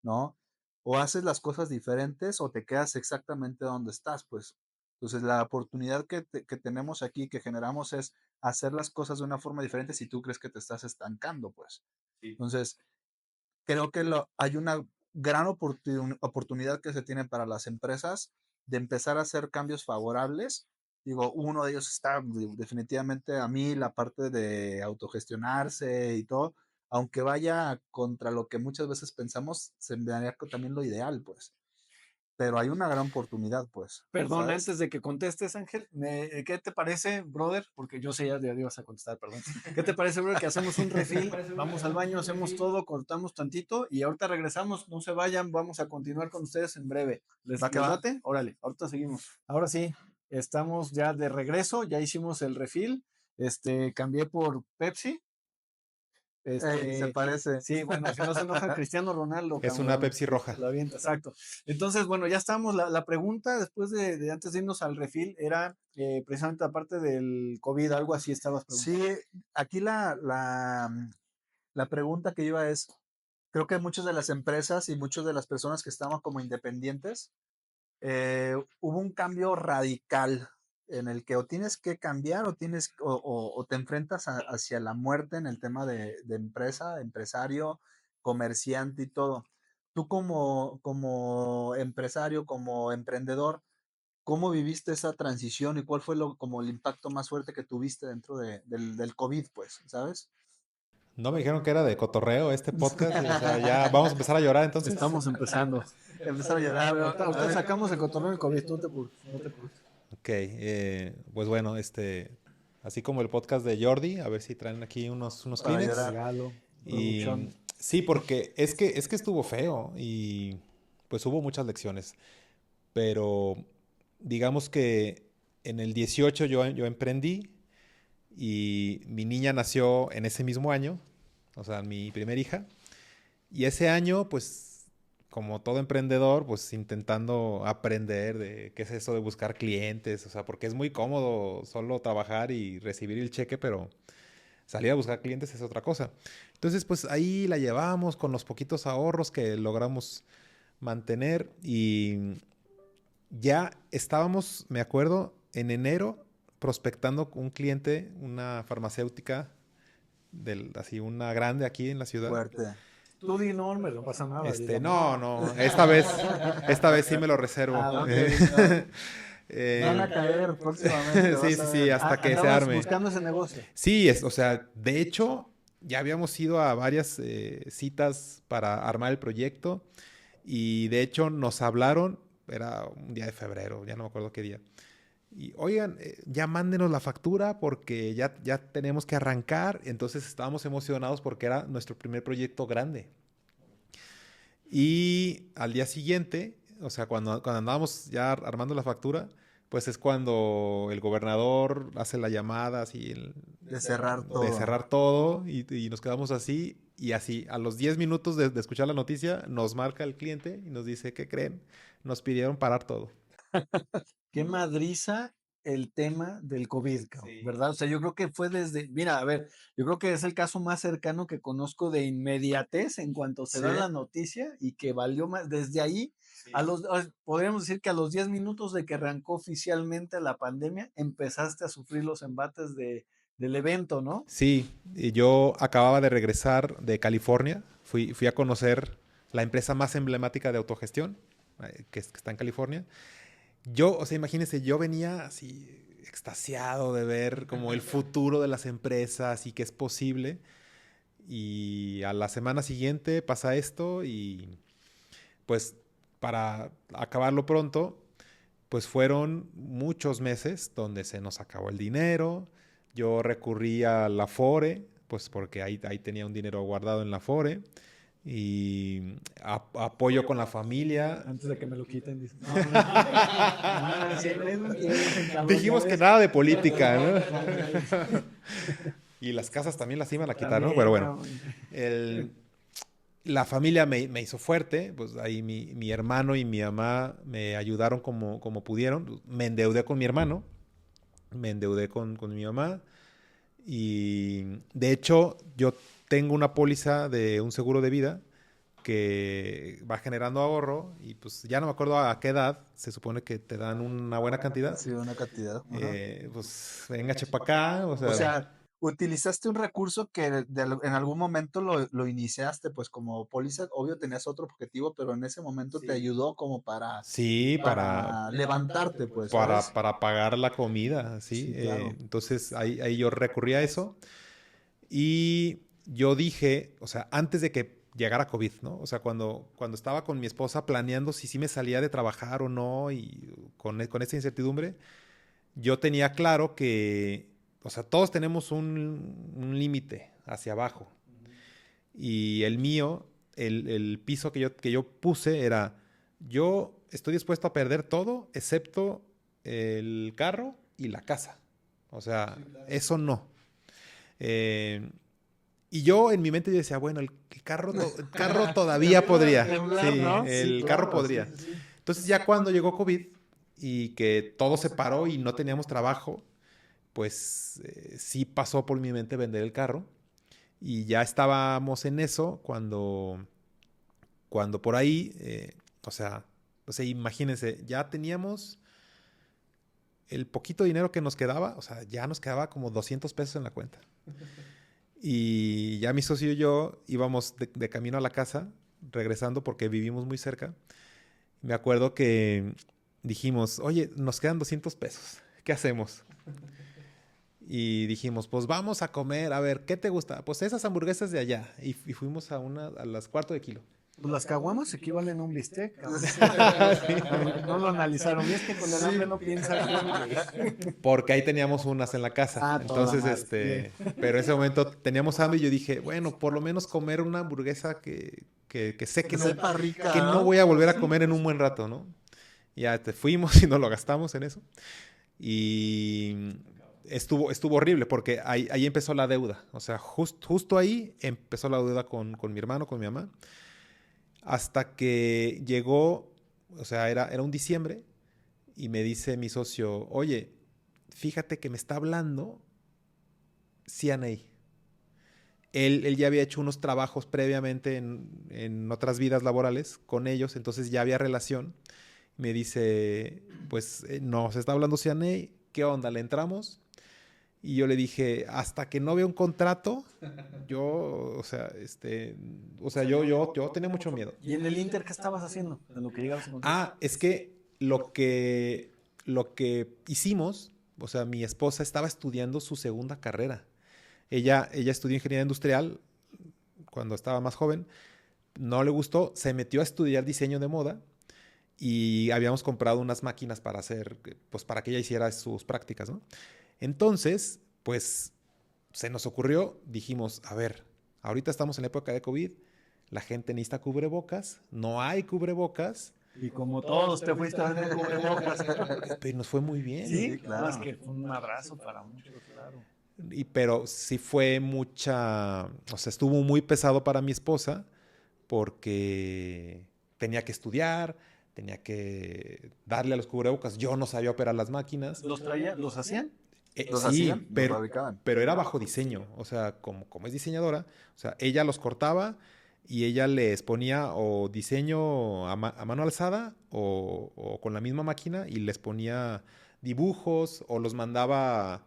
¿no? O haces las cosas diferentes o te quedas exactamente donde estás, pues. Entonces, la oportunidad que tenemos aquí, que generamos, es hacer las cosas de una forma diferente si tú crees que te estás estancando, pues. Sí. Entonces, creo que hay una gran oportunidad que se tiene para las empresas de empezar a hacer cambios favorables. Digo, uno de ellos está definitivamente a mí la parte de autogestionarse y todo. aunque vaya contra lo que muchas veces pensamos, se me haría también lo ideal, pues. Pero hay una gran oportunidad, pues, Perdón, ¿sabes? antes de que contestes, Ángel, ¿qué te parece, brother? Porque yo sé ya ibas a contestar, perdón. ¿Qué te parece, brother, que hacemos un refill? Vamos al baño, hacemos todo, cortamos tantito y ahorita regresamos. No se vayan, vamos a continuar con ustedes en breve. ¿Les, Va que les va. late? Órale, ahorita seguimos. Ahora sí, estamos ya de regreso, ya hicimos el refill. Cambié por Pepsi. Se parece. Sí, bueno, si no se enoja Cristiano Ronaldo, Es una cabrón, Pepsi roja. la avienta, exacto. Entonces, bueno, ya estamos. La pregunta después de antes de irnos al refill era precisamente aparte del COVID, algo así estabas preguntando. Sí, aquí la pregunta que iba es, creo que muchas de las empresas y muchas de las personas que estaban como independientes, hubo un cambio radical en el que o tienes que cambiar o o te enfrentas hacia la muerte en el tema de empresa, empresario, comerciante y todo. Tú como empresario, como emprendedor, ¿cómo viviste esa transición y cuál fue como el impacto más fuerte que tuviste dentro del COVID, pues, ¿sabes? No me dijeron que era de cotorreo este podcast. O sea, ya vamos a empezar a llorar entonces. Estamos empezando. Empezar a llorar. Ahorita sacamos el cotorreo del COVID, no te preocupes. Ok, pues bueno, así como el podcast de Jordi, a ver si traen aquí unos Para Kleenex. llorar. Regalo, Y producción. sí, porque es que estuvo feo y pues hubo muchas lecciones. Pero digamos que en el 18 yo emprendí y mi niña nació en ese mismo año, o sea, mi primer hija. Y ese año, pues, como todo emprendedor, pues intentando aprender de qué es eso de buscar clientes, o sea, porque es muy cómodo solo trabajar y recibir el cheque, pero salir a buscar clientes es otra cosa. Entonces, pues ahí la llevamos con los poquitos ahorros que logramos mantener y ya estábamos, me acuerdo, en enero prospectando un cliente, una farmacéutica, así una grande aquí en la ciudad. Fuerte. Tú di nombre, no pasa nada. No, esta vez sí me lo reservo. Ah, ok. Van a caer próximamente. Sí, sí, sí, hasta que se Andabas arme. buscando ese negocio. Sí, o sea, de hecho, ya habíamos ido a varias citas para armar el proyecto y de hecho nos hablaron, era un día de febrero, ya no me acuerdo qué día. Y oigan, ya mándenos la factura porque ya tenemos que arrancar. Entonces estábamos emocionados porque era nuestro primer proyecto grande. Y al día siguiente, o sea, cuando andábamos ya armando la factura, pues es cuando el gobernador hace la llamada así De cerrar todo. de cerrar todo y nos quedamos así. Y así, a los 10 minutos de escuchar la noticia, nos marca el cliente y nos dice, ¿qué creen? Nos pidieron parar todo. Qué madriza el tema del COVID, cabrón, ¿verdad? O sea, yo creo que fue mira, a ver, yo creo que es el caso más cercano que conozco de inmediatez en cuanto se da la noticia y que valió más. Desde ahí, podríamos decir que a los 10 minutos de que arrancó oficialmente la pandemia, empezaste a sufrir los embates del evento, ¿no? Sí, y yo acababa de regresar de California, fui a conocer la empresa más emblemática de autogestión, que está en California. O sea, imagínense, yo venía así extasiado de ver como el futuro de las empresas y que es posible. Y a la semana siguiente pasa esto y pues para acabarlo pronto, pues fueron muchos meses donde se nos acabó el dinero. Yo recurrí a la Afore, pues porque ahí tenía un dinero guardado en la Afore. Y apoyo con la familia. Antes de que me lo quiten, dice. Dijimos que nada de política, ¿no? Y las casas también las iban a quitar, ¿no? Pero bueno, la familia me hizo fuerte, pues ahí mi hermano y mi mamá me ayudaron como pudieron. Me endeudé con mi hermano, me endeudé con mi mamá y de hecho yo tengo una póliza de un seguro de vida que va generando ahorro y pues ya no me acuerdo a qué edad se supone que te dan una buena cantidad. Sí, una cantidad. Pues venga, chepa acá. O sea, utilizaste un recurso que en algún momento lo iniciaste, pues como póliza, obvio tenías otro objetivo, pero en ese momento te ayudó como para levantarte, pues. Para pagar la comida, ¿sí? Sí, claro. Entonces ahí yo recurrí a eso. Y yo dije, o sea, antes de que llegara COVID, ¿no? O sea, cuando estaba con mi esposa planeando si sí me salía de trabajar o no y con esa incertidumbre, yo tenía claro que, o sea, todos tenemos un límite hacia abajo. Y el mío, el piso que yo puse era, yo estoy dispuesto a perder todo excepto el carro y la casa. O sea, sí, claro. Eso no. Y yo en mi mente yo decía, bueno, el carro todavía podría. Sí, ¿no? El carro podría. Sí, sí, sí. Entonces ya cuando llegó COVID y que todo se paró y no teníamos trabajo, pues sí pasó por mi mente vender el carro. Y ya estábamos en eso cuando por ahí, o sea, imagínense, ya teníamos el poquito dinero que nos quedaba, o sea, ya nos quedaba como 200 pesos en la cuenta. Y ya mi socio y yo íbamos de camino a la casa, regresando porque vivimos muy cerca. Me acuerdo que dijimos, oye, nos quedan 200 pesos, ¿qué hacemos? Y dijimos, pues vamos a comer, a ver, ¿qué te gusta? Pues esas hamburguesas de allá. Y fuimos a las cuarto de kilo. Pues las caguamas equivalen a un bistec. No lo analizaron. Y es que con el hambre no piensa. Porque ahí teníamos unas en la casa. Entonces, pero en ese momento teníamos hambre y yo dije, bueno, por lo menos comer una hamburguesa que sé que no, rica, que no voy a volver a comer en un buen rato, ¿no? Ya fuimos y nos lo gastamos en eso. Y estuvo horrible porque ahí empezó la deuda. O sea, justo ahí empezó la deuda con mi hermano, con mi mamá. Hasta que llegó, o sea, era un diciembre y me dice mi socio, oye, fíjate que me está hablando CNA. Él ya había hecho unos trabajos previamente en otras vidas laborales con ellos, entonces ya había relación. Me dice, pues nos está hablando CNA, ¿qué onda? ¿Le entramos? Y yo le dije, hasta que no vea un contrato, yo tenía mucho miedo. ¿Y en el Inter qué estabas haciendo? En lo que llegabas a encontrar. Es que lo que hicimos, o sea, mi esposa estaba estudiando su segunda carrera. Ella estudió ingeniería industrial cuando estaba más joven, no le gustó, se metió a estudiar diseño de moda y habíamos comprado unas máquinas para que ella hiciera sus prácticas, ¿no? Entonces, pues, se nos ocurrió, dijimos, a ver, ahorita estamos en la época de COVID, la gente necesita cubrebocas, no hay cubrebocas. Y como todos te fuiste a vender cubrebocas. Pero nos fue muy bien. Sí, claro. Es que fue un abrazo para muchos, claro. Pero sí fue estuvo muy pesado para mi esposa porque tenía que estudiar, tenía que darle a los cubrebocas. Yo no sabía operar las máquinas. ¿Los hacían? ¿Los hacían? Pero era bajo diseño. O sea, como es diseñadora, o sea, ella los cortaba y ella les ponía o diseño a mano alzada o con la misma máquina y les ponía dibujos o los mandaba,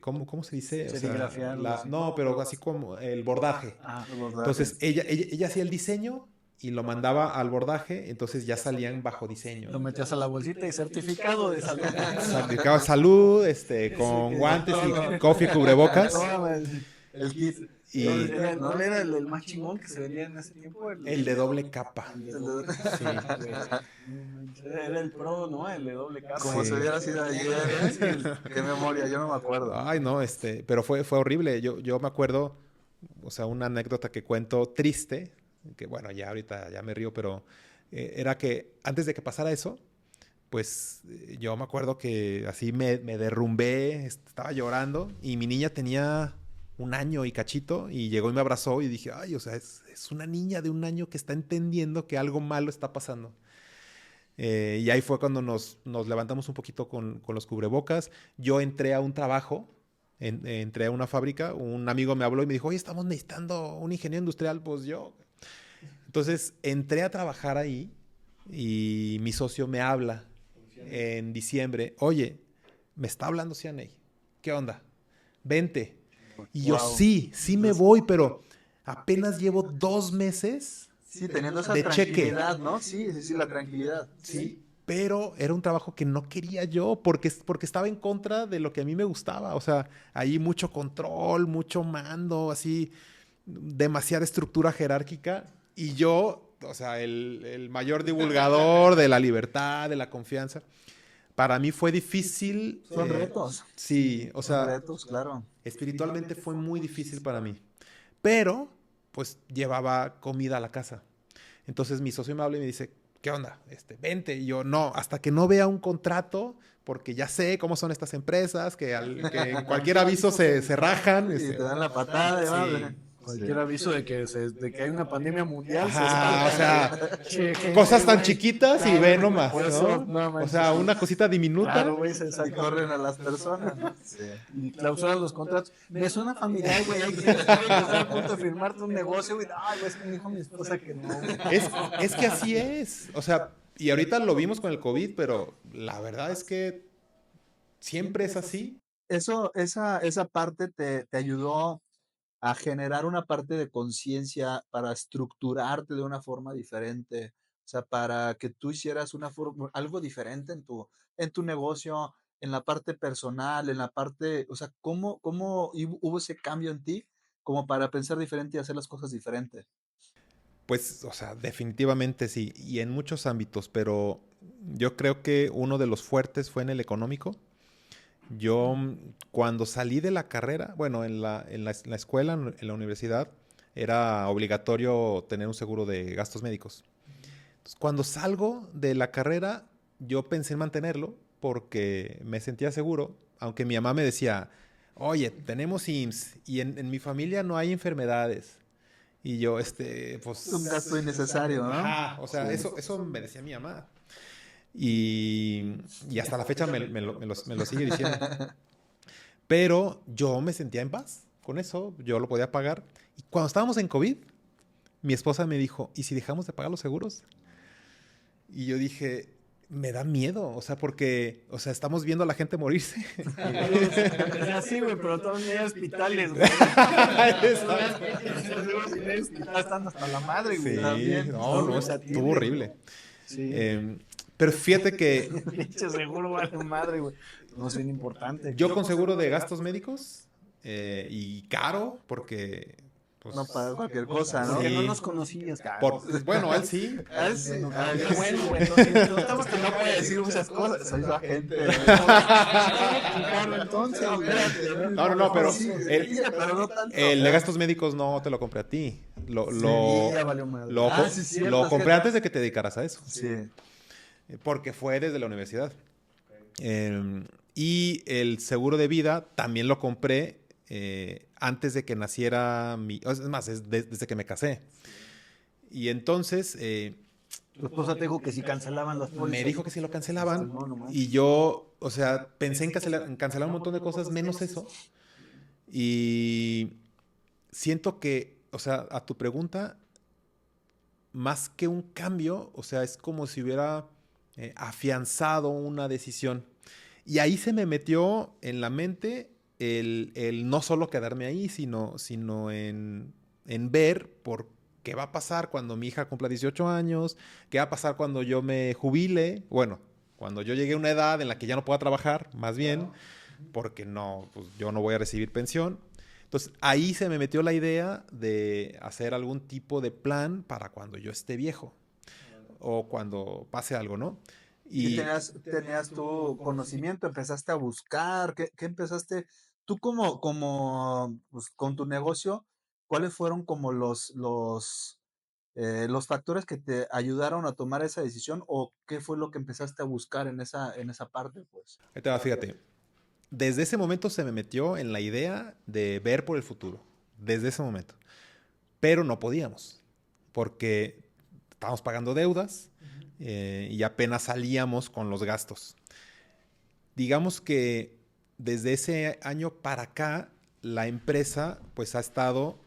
¿cómo se dice? No, pero así como el bordaje. El bordaje. Entonces, ella hacía el diseño y lo mandaba al bordaje, entonces ya salían bajo diseño. Lo metías a la bolsita y certificado de salud. Certificado de salud, con guantes y coffee cubrebocas. El kit. Y ¿no era el más chingón que se vendía en ese tiempo? El de doble capa. Sí. Era el pro, ¿no? El de doble capa. Como si hubiera sido ayer. Qué memoria, yo no me acuerdo. Ay, no, pero fue horrible. Yo me acuerdo, o sea, una anécdota que cuento triste, que bueno, ya ahorita ya me río, pero era que antes de que pasara eso, pues yo me acuerdo que así me derrumbé, estaba llorando y mi niña tenía 1 año y cachito y llegó y me abrazó y dije, ay, o sea, es una niña de 1 año que está entendiendo que algo malo está pasando. Y ahí fue cuando nos levantamos un poquito con los cubrebocas. Yo entré a un trabajo, entré a una fábrica, un amigo me habló y me dijo, oye, estamos necesitando un ingeniero industrial, pues yo. Entonces entré a trabajar ahí y mi socio me habla en diciembre, oye, me está hablando CNA, ¿qué onda? Vente. Y yo sí me voy, pero apenas llevo 2 meses teniendo esa de tranquilidad, cheque. ¿no? Sí, la tranquilidad. Sí, pero era un trabajo que no quería yo porque estaba en contra de lo que a mí me gustaba. O sea, ahí mucho control, mucho mando, así, demasiada estructura jerárquica. Y yo, o sea, el mayor divulgador de la libertad, de la confianza. Para mí fue difícil. Son retos. Sí, o Son sea, retos, claro. espiritualmente fue muy difícil para mí. Pero, pues, llevaba comida a la casa. Entonces mi socio me habla y me dice, ¿qué onda? Vente. Y yo, no, hasta que no vea un contrato, porque ya sé cómo son estas empresas, que en cualquier aviso se rajan. Y te dan la patada, Sí. cualquier aviso de que hay una pandemia mundial. Ajá, o sea, Che, gente, cosas tan güey. chiquitas y Claro, ve nomás, por eso, ¿no? no O manches, sea, sí. una cosita diminuta. Claro, güey, Y corren a las personas, ¿no? Sí. Y clausuran los contratos. Me suena familiar, güey. Hay que estar a punto de firmarte un negocio, güey. Ay, güey, es que me dijo mi esposa que no, güey. Es que así es. O sea, y ahorita lo vimos con el COVID, pero la verdad es que siempre es así. Esa parte te ayudó a generar una parte de conciencia para estructurarte de una forma diferente, o sea, para que tú hicieras algo diferente en tu negocio, en la parte personal, en la parte, o sea, ¿cómo hubo ese cambio en ti como para pensar diferente y hacer las cosas diferentes? Pues, o sea, definitivamente sí, y en muchos ámbitos, pero yo creo que uno de los fuertes fue en el económico. Yo, cuando salí de la carrera, bueno, en la escuela, en la universidad, era obligatorio tener un seguro de gastos médicos. Entonces, cuando salgo de la carrera, yo pensé en mantenerlo porque me sentía seguro, aunque mi mamá me decía, oye, tenemos IMSS y en mi familia no hay enfermedades. Y yo, pues... Un gasto innecesario, ¿no? Ajá, o sea, Sí. eso me decía mi mamá. Y hasta la fecha me lo sigue diciendo. Pero yo me sentía en paz con eso, yo lo podía pagar. Y cuando estábamos en COVID, mi esposa me dijo, ¿y si dejamos de pagar los seguros? Y yo dije, me da miedo, o sea, porque, o sea, estamos viendo a la gente morirse. Sí, güey, pero todavía hay hospitales, güey. Están hasta la madre, güey. Sí, También. no, se atiende, estuvo horrible. Sí. Pero fíjate que Pinche seguro vale madre, güey. No es bien importante. yo con seguro de gastos médicos y caro, porque... pues, No para cualquier cosa, ¿no? Porque Sí. no nos conocías, cabrón. bueno, él sí. Sí. Qué bueno, güey. Entonces, Estamos que no puede decir muchas cosas. Soy su agente. Entonces, No, pero Sí, pero no tanto. el de gastos médicos no te lo compré a ti. Sí, ya valió madre. Sí, cierto, Lo es compré que- antes de que te dedicaras a eso. Sí. Porque fue desde la universidad. Y el seguro de vida también lo compré antes de que naciera es más, desde que me casé. Y entonces Tu esposa te dijo que si cancelaban las pólizas. me dijo que si lo cancelaban. No, no manches. Y yo, o sea, pensé en cancelar un montón de cosas, menos eso. Y siento que, o sea, a tu pregunta, más que un cambio, o sea, es como si hubiera afianzado una decisión. Y ahí se me metió en la mente el no solo quedarme ahí, sino en ver por qué va a pasar cuando mi hija cumpla 18 años, qué va a pasar cuando yo me jubile, bueno, cuando yo llegue a una edad en la que ya no pueda trabajar, más bien, porque no, pues yo no voy a recibir pensión. Entonces, ahí se me metió la idea de hacer algún tipo de plan para cuando yo esté viejo o cuando pase algo, ¿no? Y tenías tu conocimiento, empezaste a buscar, ¿qué empezaste? Tú pues, con tu negocio, ¿cuáles fueron como los factores que te ayudaron a tomar esa decisión o qué fue lo que empezaste a buscar en esa parte, pues? Ahí te va, fíjate. Desde ese momento se me metió en la idea de ver por el futuro. Desde ese momento. Pero no podíamos. Porque estábamos pagando deudas y apenas salíamos con los gastos. Digamos que desde ese año para acá, la empresa pues ha estado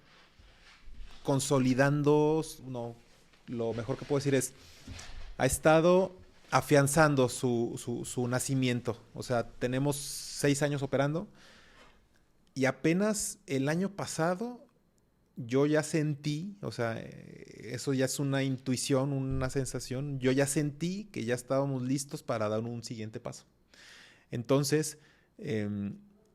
consolidando, no, lo mejor que puedo decir es, ha estado afianzando su nacimiento. O sea, tenemos 6 años operando y apenas el año pasado yo ya sentí, o sea, eso ya es una intuición, una sensación, yo ya sentí que ya estábamos listos para dar un siguiente paso. Entonces,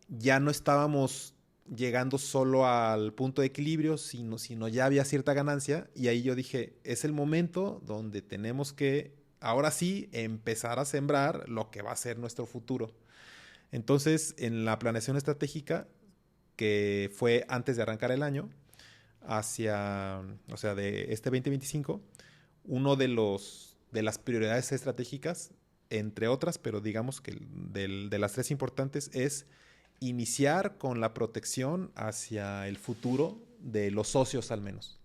ya no estábamos llegando solo al punto de equilibrio, sino ya había cierta ganancia, y ahí yo dije, es el momento donde tenemos que, ahora sí, empezar a sembrar lo que va a ser nuestro futuro. Entonces, en la planeación estratégica, que fue antes de arrancar el año, o sea, de este 2025, uno de las prioridades estratégicas, entre otras, pero digamos que de las tres importantes, es iniciar con la protección hacia el futuro de los socios al menos.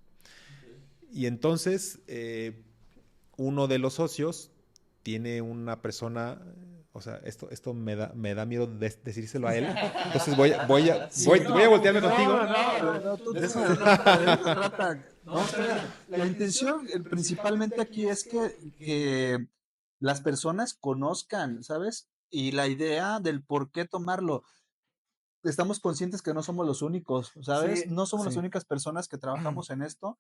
Y entonces, uno de los socios tiene una persona, o sea, esto me da miedo decírselo a él. Entonces voy a voltearme contigo. De eso se trata, de eso se trata. La intención principalmente aquí es que las personas conozcan, ¿sabes? Y la idea del por qué tomarlo. Estamos conscientes que no somos los únicos, ¿sabes? Sí, No somos las sí. únicas personas que trabajamos en esto.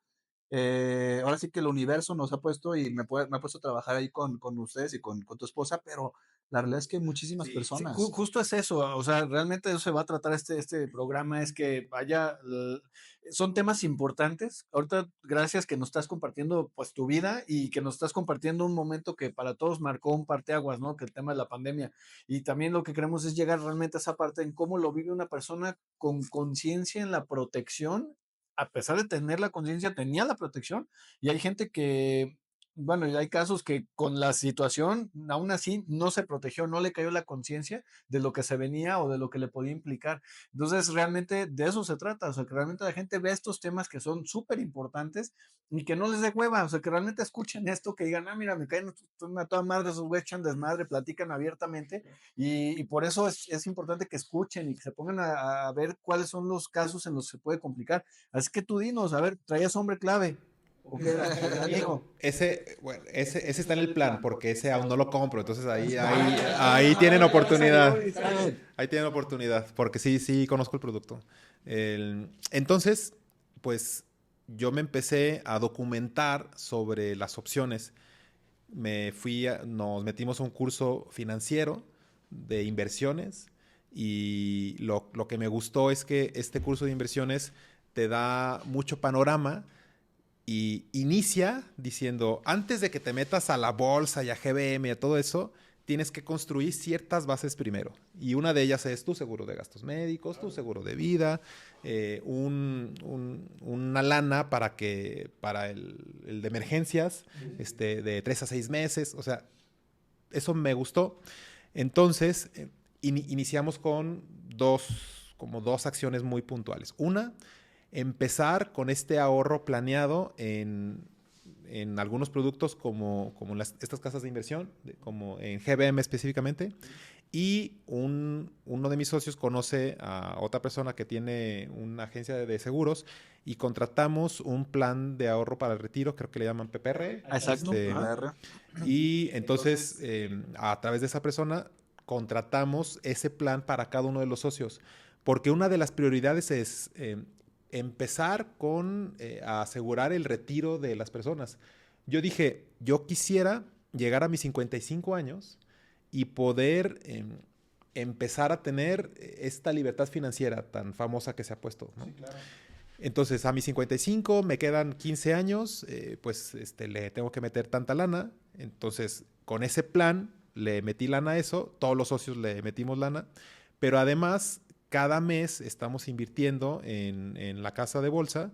Ahora sí que el universo nos ha puesto y me ha puesto a trabajar ahí con ustedes y con tu esposa, pero la realidad es que hay muchísimas Sí, personas. justo es eso, o sea, realmente eso se va a tratar este programa, es que son temas importantes. Ahorita, gracias que nos estás compartiendo pues tu vida y que nos estás compartiendo un momento que para todos marcó un parteaguas, ¿no? Que el tema de la pandemia. Y también lo que queremos es llegar realmente a esa parte en cómo lo vive una persona con conciencia en la protección. A pesar de tener la conciencia, tenía la protección. Y hay gente que, bueno, y hay casos que con la situación, aún así, no se protegió, no le cayó la conciencia de lo que se venía o de lo que le podía implicar. Entonces, realmente de eso se trata, o sea, que realmente la gente ve estos temas que son súper importantes y que no les dé hueva, o sea, que realmente escuchen esto, que digan, mira, me caen a toda madre, esos güeyes echan desmadre, platican abiertamente y por eso es importante que escuchen y que se pongan a ver cuáles son los casos en los que se puede complicar. Así que tú dinos, a ver, traías hombre clave. ¿O qué era? Amigo. Ese está en el plan, porque ese aún no lo compro. Entonces ahí tienen oportunidad. Ahí tienen oportunidad, porque sí conozco el producto. Entonces, pues yo me empecé a documentar sobre las opciones. Nos metimos a un curso financiero de inversiones, y lo que me gustó es que este curso de inversiones te da mucho panorama y inicia diciendo, antes de que te metas a la bolsa y a GBM y a todo eso, tienes que construir ciertas bases primero. Y una de ellas es tu seguro de gastos médicos, tu seguro de vida, una lana para el de emergencias, de 3 a 6 meses. O sea, eso me gustó. Entonces, iniciamos con como dos acciones muy puntuales. Una, empezar con este ahorro planeado en algunos productos como estas casas de inversión, como en GBM específicamente. Y uno de mis socios conoce a otra persona que tiene una agencia de seguros, y contratamos un plan de ahorro para el retiro, creo que le llaman PPR. Exacto. Y entonces, a través de esa persona, contratamos ese plan para cada uno de los socios, porque una de las prioridades es empezar con asegurar el retiro de las personas. Yo dije, yo quisiera llegar a mis 55 años y poder empezar a tener esta libertad financiera tan famosa que se ha puesto, ¿no? Sí, claro. Entonces, a mis 55 me quedan 15 años, pues le tengo que meter tanta lana. Entonces, con ese plan le metí lana a eso, todos los socios le metimos lana, pero además cada mes estamos invirtiendo en la casa de bolsa,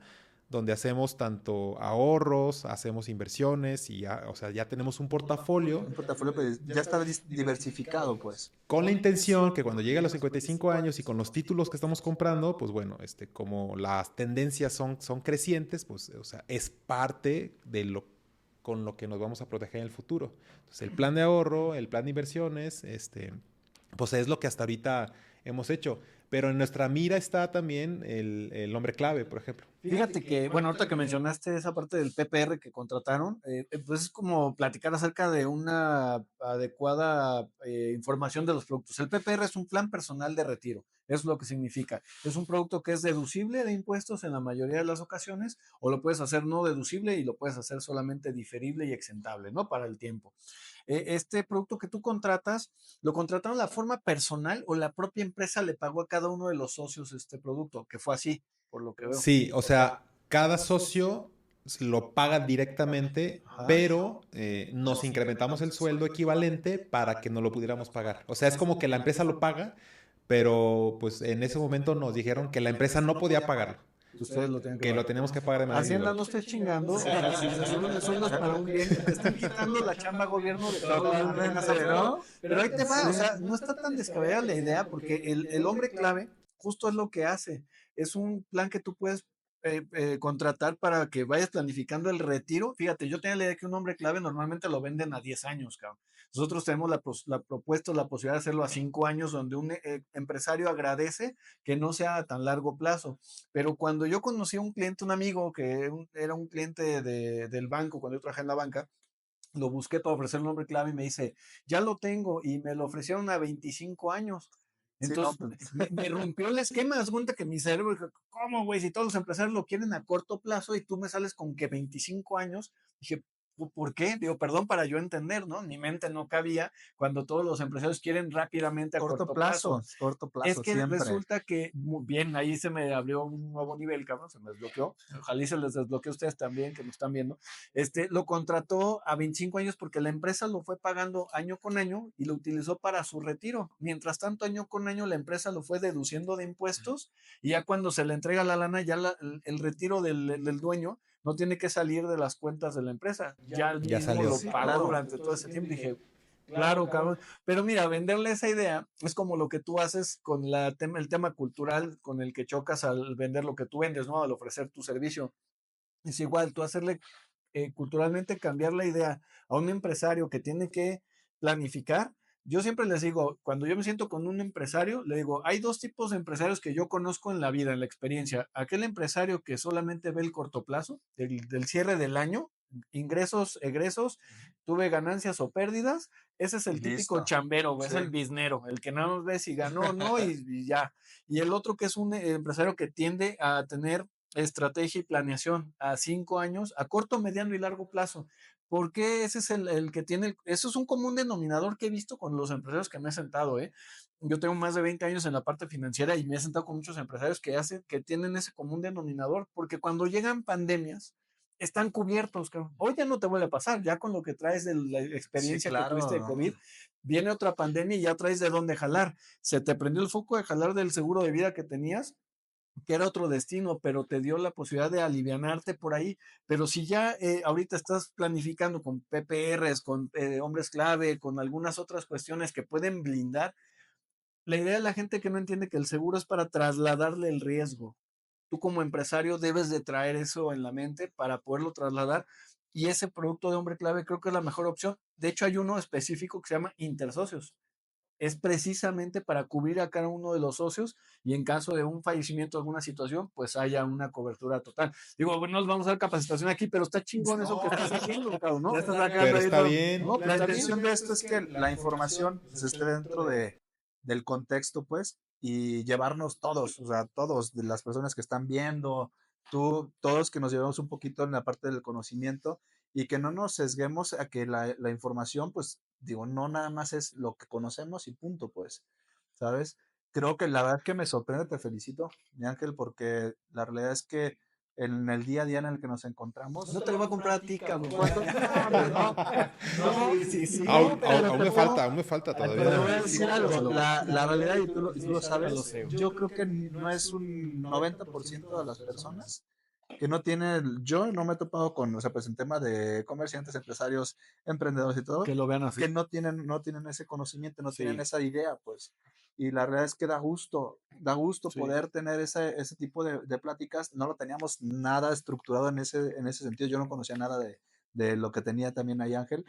donde hacemos tanto ahorros, hacemos inversiones y o sea, ya tenemos un portafolio. Un portafolio pues, ya está diversificado, pues. Con la intención que cuando llegue a los 55 años y con los títulos que estamos comprando, pues bueno, como las tendencias son crecientes, pues, o sea, es parte de con lo que nos vamos a proteger en el futuro. Entonces, el plan de ahorro, el plan de inversiones, pues es lo que hasta ahorita hemos hecho. Pero en nuestra mira está también el hombre clave, por ejemplo. Fíjate que, bueno, ahorita que mencionaste esa parte del PPR que contrataron, pues es como platicar acerca de una adecuada información de los productos. El PPR es un plan personal de retiro, es lo que significa. Es un producto que es deducible de impuestos en la mayoría de las ocasiones, o lo puedes hacer no deducible y lo puedes hacer solamente diferible y exentable, ¿no? Para el tiempo. Este producto que tú contratas, ¿lo contrataron de la forma personal o la propia empresa le pagó a cada uno de los socios este producto? Que fue así, por lo que veo. Sí, o sea, cada socio lo paga directamente, Ajá. pero nos incrementamos el sueldo equivalente para que no lo pudiéramos pagar. O sea, es como que la empresa lo paga, pero pues en ese momento nos dijeron que la empresa no podía pagarlo, Ustedes lo tienen que que lo pagar. tenemos que pagar de manera Hacienda individual. no esté chingando, si se suben de sueldos para un bien, te están quitando la chamba gobierno de totalmente, ¿no? Pero ahí te va, o sea, no está tan descabellada la idea porque el hombre clave justo es lo que hace. Es un plan que tú puedes contratar para que vayas planificando el retiro. Fíjate, yo tenía la idea que un hombre clave normalmente lo venden a 10 años, cabrón. Nosotros tenemos la propuesta, la posibilidad de hacerlo a 5 años, donde un empresario agradece que no sea a tan largo plazo. Pero cuando yo conocí a un cliente, un amigo que era un cliente del banco, cuando yo trabajé en la banca, lo busqué para ofrecer un nombre clave y me dice, ya lo tengo, y me lo ofrecieron a 25 años. Sí, no, Entonces me rompió el esquema, das cuenta que mi cerebro dijo, ¿cómo, güey? Si todos los empresarios lo quieren a corto plazo y tú me sales con que 25 años, dije, ¿por qué? Digo, perdón para yo entender, ¿no? Mi mente no cabía cuando todos los empresarios quieren rápidamente a corto plazo. corto Es plazo, que siempre. resulta que, muy bien, ahí se me abrió un nuevo nivel, cabrón, se me desbloqueó. Ojalá y se les desbloquee a ustedes también, que nos están viendo. Lo contrató a 25 años porque la empresa lo fue pagando año con año y lo utilizó para su retiro. Mientras tanto, año con año, la empresa lo fue deduciendo de impuestos y ya cuando se le entrega la lana, ya el retiro del dueño no tiene que salir de las cuentas de la empresa. Ya el Ya mismo salió. lo Sí, pagó claro. durante todo ese tiempo. Dije, claro, cabrón. Pero mira, venderle esa idea es como lo que tú haces con el tema cultural con el que chocas al vender lo que tú vendes, ¿no? Al ofrecer tu servicio. Es igual, tú hacerle culturalmente cambiar la idea a un empresario que tiene que planificar. Yo siempre les digo, cuando yo me siento con un empresario, le digo, hay dos tipos de empresarios que yo conozco en la vida, en la experiencia. Aquel empresario que solamente ve el corto plazo, del cierre del año, ingresos, egresos, tuve ganancias o pérdidas. Ese es el típico Listo. chambero, es Sí. el biznero, el que nada más ve si ganó o no y ya. Y el otro que es un empresario que tiende a tener estrategia y planeación a 5 años, a corto, mediano y largo plazo. Porque ese es el que tiene, eso es un común denominador que he visto con los empresarios que me he sentado, ¿eh? Yo tengo más de 20 años en la parte financiera y me he sentado con muchos empresarios que tienen ese común denominador, porque cuando llegan pandemias, están cubiertos, cabrón. Hoy ya no te vuelve a pasar, ya con lo que traes de la Sí, experiencia que claro. tuviste de COVID, viene otra pandemia y ya traes de dónde jalar. Se te prendió el foco de jalar del seguro de vida que tenías, que era otro destino, pero te dio la posibilidad de alivianarte por ahí. Pero si ya ahorita estás planificando con PPRs, con hombres clave, con algunas otras cuestiones que pueden blindar, la idea de la gente que no entiende que el seguro es para trasladarle el riesgo. Tú como empresario debes de traer eso en la mente para poderlo trasladar y ese producto de hombre clave creo que es la mejor opción. De hecho, hay uno específico que se llama Intersocios, es precisamente para cubrir a cada uno de los socios y en caso de un fallecimiento, alguna situación, pues haya una cobertura total. Digo, bueno, nos vamos a dar capacitación aquí, pero está chingón eso que estás haciendo, cabrón, ¿no? Ya estás sacando Pero ahí está bien. No, la está intención bien. de esto es que la información pues, esté dentro del contexto, pues, y llevarnos todos, o sea, todos, de las personas que están viendo, tú, todos que nos llevemos un poquito en la parte del conocimiento y que no nos sesguemos a que la información, pues, digo, no nada más es lo que conocemos y punto, pues, ¿sabes? Creo que la verdad que me sorprende, te felicito, mi Ángel, porque la realidad es que en el día a día en el que nos encontramos, No te lo voy a comprar a ti, cabrón. ¿cuánto? No, no, Sí, sí. no, pero te puedo, Aún me falta pero te voy a todavía. decir algo. La realidad, y tú lo Ya lo sabes, sé. yo creo que no es un 90% de las personas que no tienen, yo no me he topado con, o sea, pues en tema de comerciantes, empresarios, emprendedores y todo, Que lo vean así. que no tienen ese conocimiento, no tienen Sí. esa idea, pues. Y la realidad es que da gusto Sí. poder tener ese tipo de pláticas. No lo teníamos nada estructurado en ese sentido. Yo no conocía nada de lo que tenía también ahí Ángel,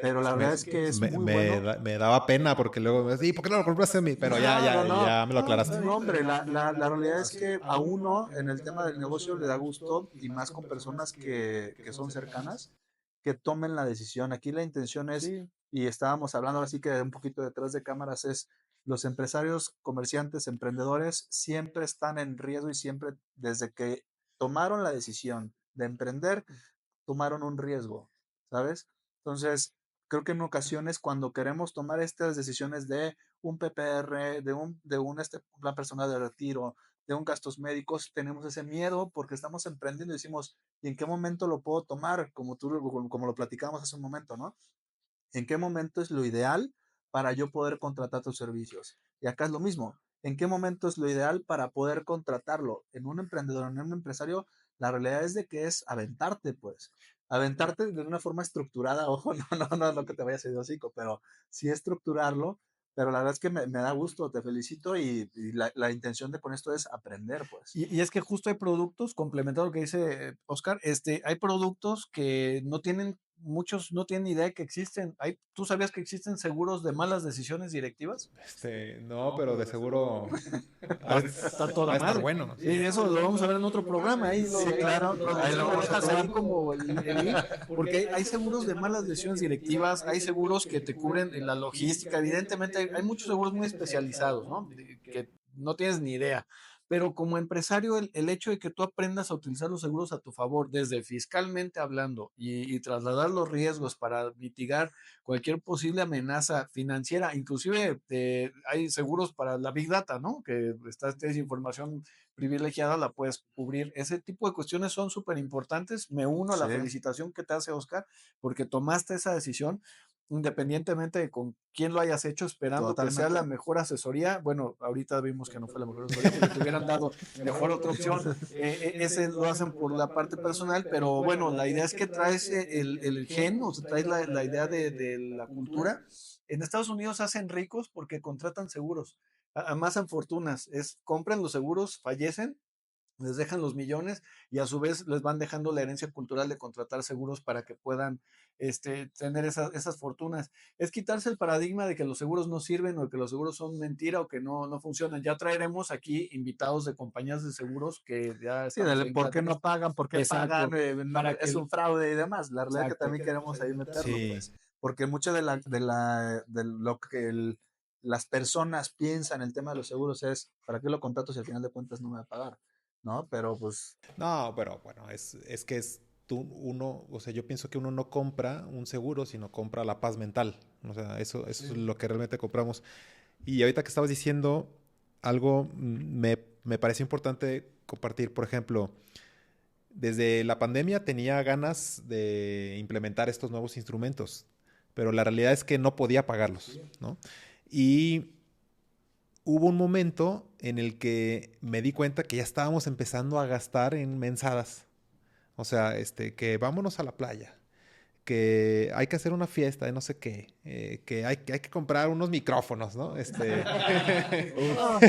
pero la verdad es que es muy bueno. Me daba pena porque luego me decía, ¿y por qué no lo compraste a mí? Pero ya me lo aclaraste. No, hombre, la realidad es que a uno en el tema del negocio le da gusto y más con personas que son cercanas, que tomen la decisión. Aquí la intención es, Sí. y estábamos hablando así que un poquito detrás de cámaras, es los empresarios, comerciantes, emprendedores siempre están en riesgo y siempre desde que tomaron la decisión de emprender, tomaron un riesgo, ¿sabes? Entonces, creo que en ocasiones cuando queremos tomar estas decisiones de un PPR, una persona de retiro, de un gastos médicos, tenemos ese miedo porque estamos emprendiendo y decimos, ¿y en qué momento lo puedo tomar? Como lo platicamos hace un momento, ¿no? ¿En qué momento es lo ideal para yo poder contratar tus servicios? Y acá es lo mismo. ¿En qué momento es lo ideal para poder contratarlo? En un emprendedor, en un empresario, la realidad es de que es aventarte, pues. Aventarte de una forma estructurada. Ojo, no que te vayas a ir de hocico, pero sí estructurarlo. Pero la verdad es que me da gusto, te felicito y la intención de con esto es aprender, pues. Y es que justo hay productos, complementando lo que dice Oscar, hay productos que no tienen, muchos no tienen idea de que existen. ¿Tú sabías que existen seguros de malas decisiones directivas? No, pero de seguro Está toda va a estar madre. bueno. Sí, eso lo vamos a ver en otro programa. Ahí Sí, claro, ahí lo vamos a dejas ver. ahí como el link, porque hay seguros de malas decisiones directivas, hay seguros que te cubren en la logística. Evidentemente, hay muchos seguros muy especializados, ¿no? Que no tienes ni idea. Pero como empresario, el hecho de que tú aprendas a utilizar los seguros a tu favor, desde fiscalmente hablando y trasladar los riesgos para mitigar cualquier posible amenaza financiera, inclusive hay seguros para la Big Data, ¿no? Que tienes información privilegiada, la puedes cubrir. Ese tipo de cuestiones son súper importantes. Me uno a la Sí, felicitación que te hace Oscar, porque tomaste esa decisión independientemente de con quién lo hayas hecho, esperando que sea la totalmente. mejor asesoría. Bueno, ahorita vimos que no fue la mejor asesoría porque te hubieran dado mejor otra opción. Ese lo hacen por la parte personal, pero bueno, la idea es que traes el gen, o sea, traes la idea de la cultura. En Estados Unidos hacen ricos porque contratan seguros, amasan fortunas, compran los seguros, fallecen, les dejan los millones y a su vez les van dejando la herencia cultural de contratar seguros para que puedan tener esas fortunas. Es quitarse el paradigma de que los seguros no sirven o que los seguros son mentira o que no funcionan. Ya traeremos aquí invitados de compañías de seguros que ya Sí, estamos dale, en ¿por qué no pláticas. pagan? ¿Por qué pagan? Exacto. Para que, Es un fraude y demás. La realidad es que exacto. también queremos ahí meterlo, Sí. pues. Porque mucho de lo que las personas piensan el tema de los seguros es, ¿para qué lo contrato si al final de cuentas no me va a pagar? ¿No? Pero pues, No, pero bueno, es que uno, o sea, yo pienso que uno no compra un seguro, sino compra la paz mental. O sea, eso es lo que realmente compramos. Y ahorita que estabas diciendo algo, me parece importante compartir. Por ejemplo, desde la pandemia tenía ganas de implementar estos nuevos instrumentos, pero la realidad es que no podía pagarlos, ¿no? Y hubo un momento en el que me di cuenta que ya estábamos empezando a gastar en mensadas. O sea, que vámonos a la playa, que hay que hacer una fiesta de no sé qué, que hay que comprar unos micrófonos, ¿no?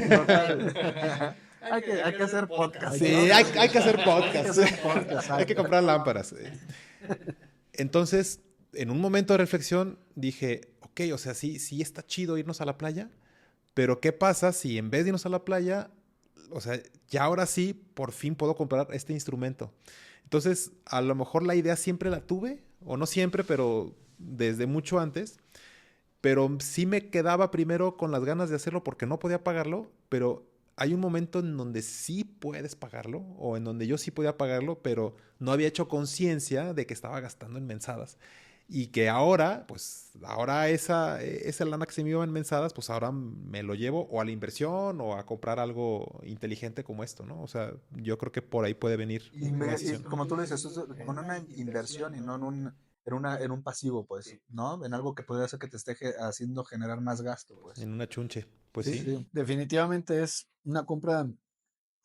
total. Hay que hacer podcast, Sí, ¿no? hay que hacer Hay que podcast. hacer podcast. Hay que comprar lámparas. Entonces, en un momento de reflexión, dije, ok, o sea, sí está chido irnos a la playa, pero ¿qué pasa si en vez de irnos a la playa, o sea, ya ahora sí, por fin puedo comprar este instrumento? Entonces, a lo mejor la idea siempre la tuve, o no siempre, pero desde mucho antes, pero sí me quedaba primero con las ganas de hacerlo porque no podía pagarlo, pero hay un momento en donde sí puedes pagarlo, o en donde yo sí podía pagarlo, pero no había hecho conciencia de que estaba gastando en mensadas. Y que ahora, pues, ahora esa lana que se me iba en mensadas, pues ahora me lo llevo o a la inversión o a comprar algo inteligente como esto, ¿no? O sea, yo creo que por ahí puede venir la Y decisión. como tú lo dices, eso es con una inversión y no en un pasivo, pues, ¿no? En algo que puede hacer que te esté haciendo generar más gasto, pues. En una chunche, pues Sí, sí. Sí, definitivamente es una compra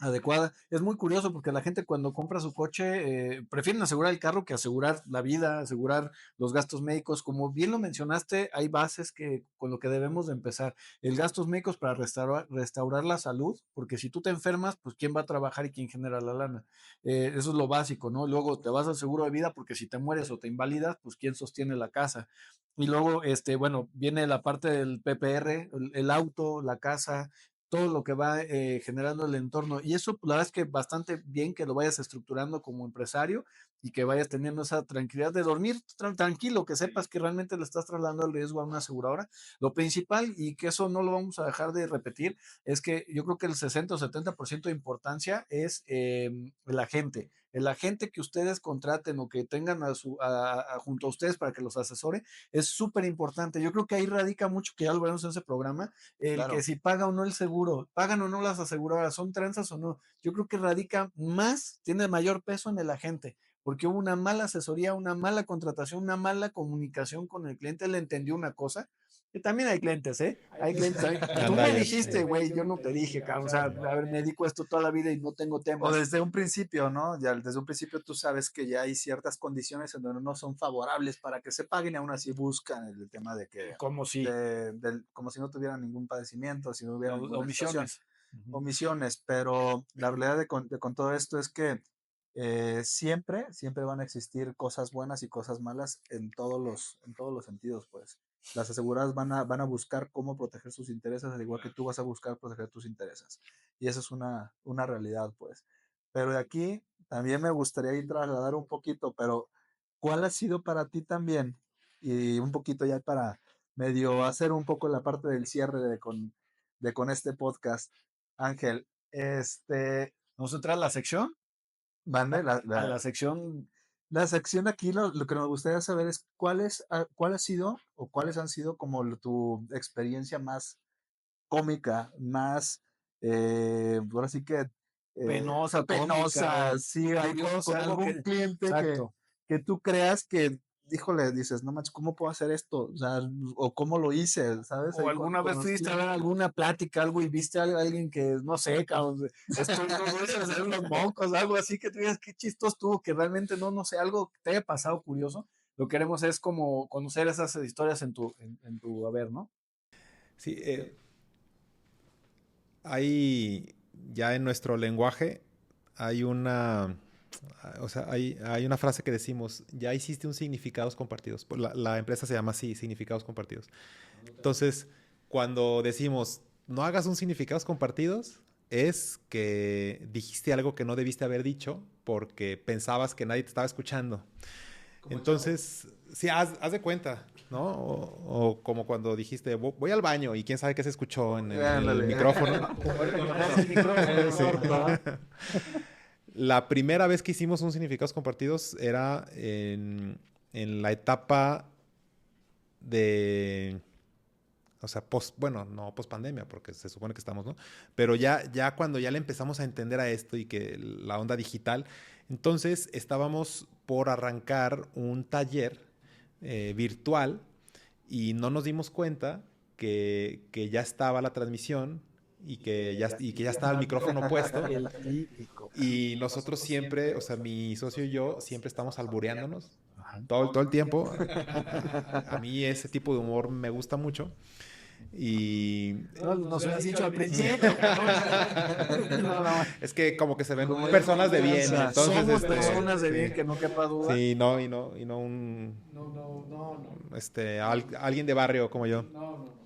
adecuada. Es muy curioso porque la gente cuando compra su coche prefieren asegurar el carro que asegurar la vida, asegurar los gastos médicos. Como bien lo mencionaste, hay bases que con lo que debemos de empezar. El gastos médicos para restaurar la salud, porque si tú te enfermas, pues quién va a trabajar y quién genera la lana. Eso es lo básico, ¿no? Luego te vas al seguro de vida porque si te mueres o te invalidas, pues quién sostiene la casa. Y luego, bueno, viene la parte del PPR, el auto, la casa, todo lo que va generando el entorno. Y eso, la verdad es que bastante bien que lo vayas estructurando como empresario y que vayas teniendo esa tranquilidad de dormir tranquilo, que sepas que realmente le estás trasladando el riesgo a una aseguradora. Lo principal, y que eso no lo vamos a dejar de repetir, es que yo creo que el 60 o 70% de importancia es el agente. El agente que ustedes contraten o que tengan junto a ustedes para que los asesore es súper importante. Yo creo que ahí radica mucho, que ya lo veremos en ese programa, el que si paga o no el seguro, pagan o no las aseguradoras, son tranzas o no. Yo creo que radica más, tiene mayor peso en el agente, porque hubo una mala asesoría, una mala contratación, una mala comunicación con el cliente, le entendió una cosa. Que también hay clientes, ¿eh? Hay clientes. Tú me dijiste, güey, yo no te dije, cabrón. O sea, a ver, me dedico a esto toda la vida y no tengo O temas. desde un principio, ¿no? Ya desde un principio tú sabes que ya hay ciertas condiciones en donde no son favorables para que se paguen y aún así buscan el tema de que, Como si, como si no tuvieran ningún padecimiento, si no hubiera ninguna situación, omisiones. omisiones, pero la realidad con todo esto es que siempre van a existir cosas buenas y cosas malas en todos los sentidos, pues. Las aseguradoras van a buscar cómo proteger sus intereses, al igual que tú vas a buscar proteger tus intereses. Y eso es una realidad, pues. Pero de aquí también me gustaría ir trasladar un poquito, pero ¿cuál ha sido para ti también? Y un poquito ya para medio hacer un poco la parte del cierre de con este podcast. Ángel, ¿Vamos a entrar a la sección? mande A la sección. la sección aquí, lo que nos gustaría saber es cuál ha sido o cuáles han sido como tu experiencia más cómica, más, ahora sí que Penosa, penosa, cómica, sí, algo, curiosa, con algo algún que, cliente exacto. que tú creas que, híjole, dices, no manches, ¿cómo puedo hacer esto? O sea, o cómo lo hice, ¿sabes? O Ahí alguna con vez los fuiste a ver clientes. alguna plática, algo, y viste a alguien que, no sé, cabrón, esto no voy a hacer unos mocos, algo así que tú digas, qué chistoso estuvo, que realmente no sé, algo que te haya pasado curioso. Lo que queremos es como conocer esas historias en tu haber, ¿no? Sí, hay ya en nuestro lenguaje hay o sea, hay una frase que decimos, ya hiciste un significados compartidos. La empresa se llama así, significados compartidos. Entonces, cuando decimos, no hagas un significados compartidos, es que dijiste algo que no debiste haber dicho porque pensabas que nadie te estaba escuchando. Entonces, sí, haz de cuenta, ¿no? O como cuando dijiste, voy al baño y quién sabe qué se escuchó en el Ándale. micrófono. Sí. La primera vez que hicimos un significados compartidos era en la etapa de, o sea, no post pandemia, porque se supone que estamos, ¿no? Pero ya cuando ya le empezamos a entender a esto y que la onda digital, entonces estábamos por arrancar un taller virtual y no nos dimos cuenta que ya estaba la transmisión y que ya estaba el micrófono puesto. El típico. Y nosotros siempre, o sea, mi socio y yo siempre estamos albureándonos Ajá. todo el tiempo. A mí ese tipo de humor me gusta mucho. Y No, nos hubieras dicho al principio. No. es que como que se ven Como personas de bien. confianza. Entonces, Somos personas de sí. bien, que no quepa duda. Sí, no un No. alguien de barrio como yo. No.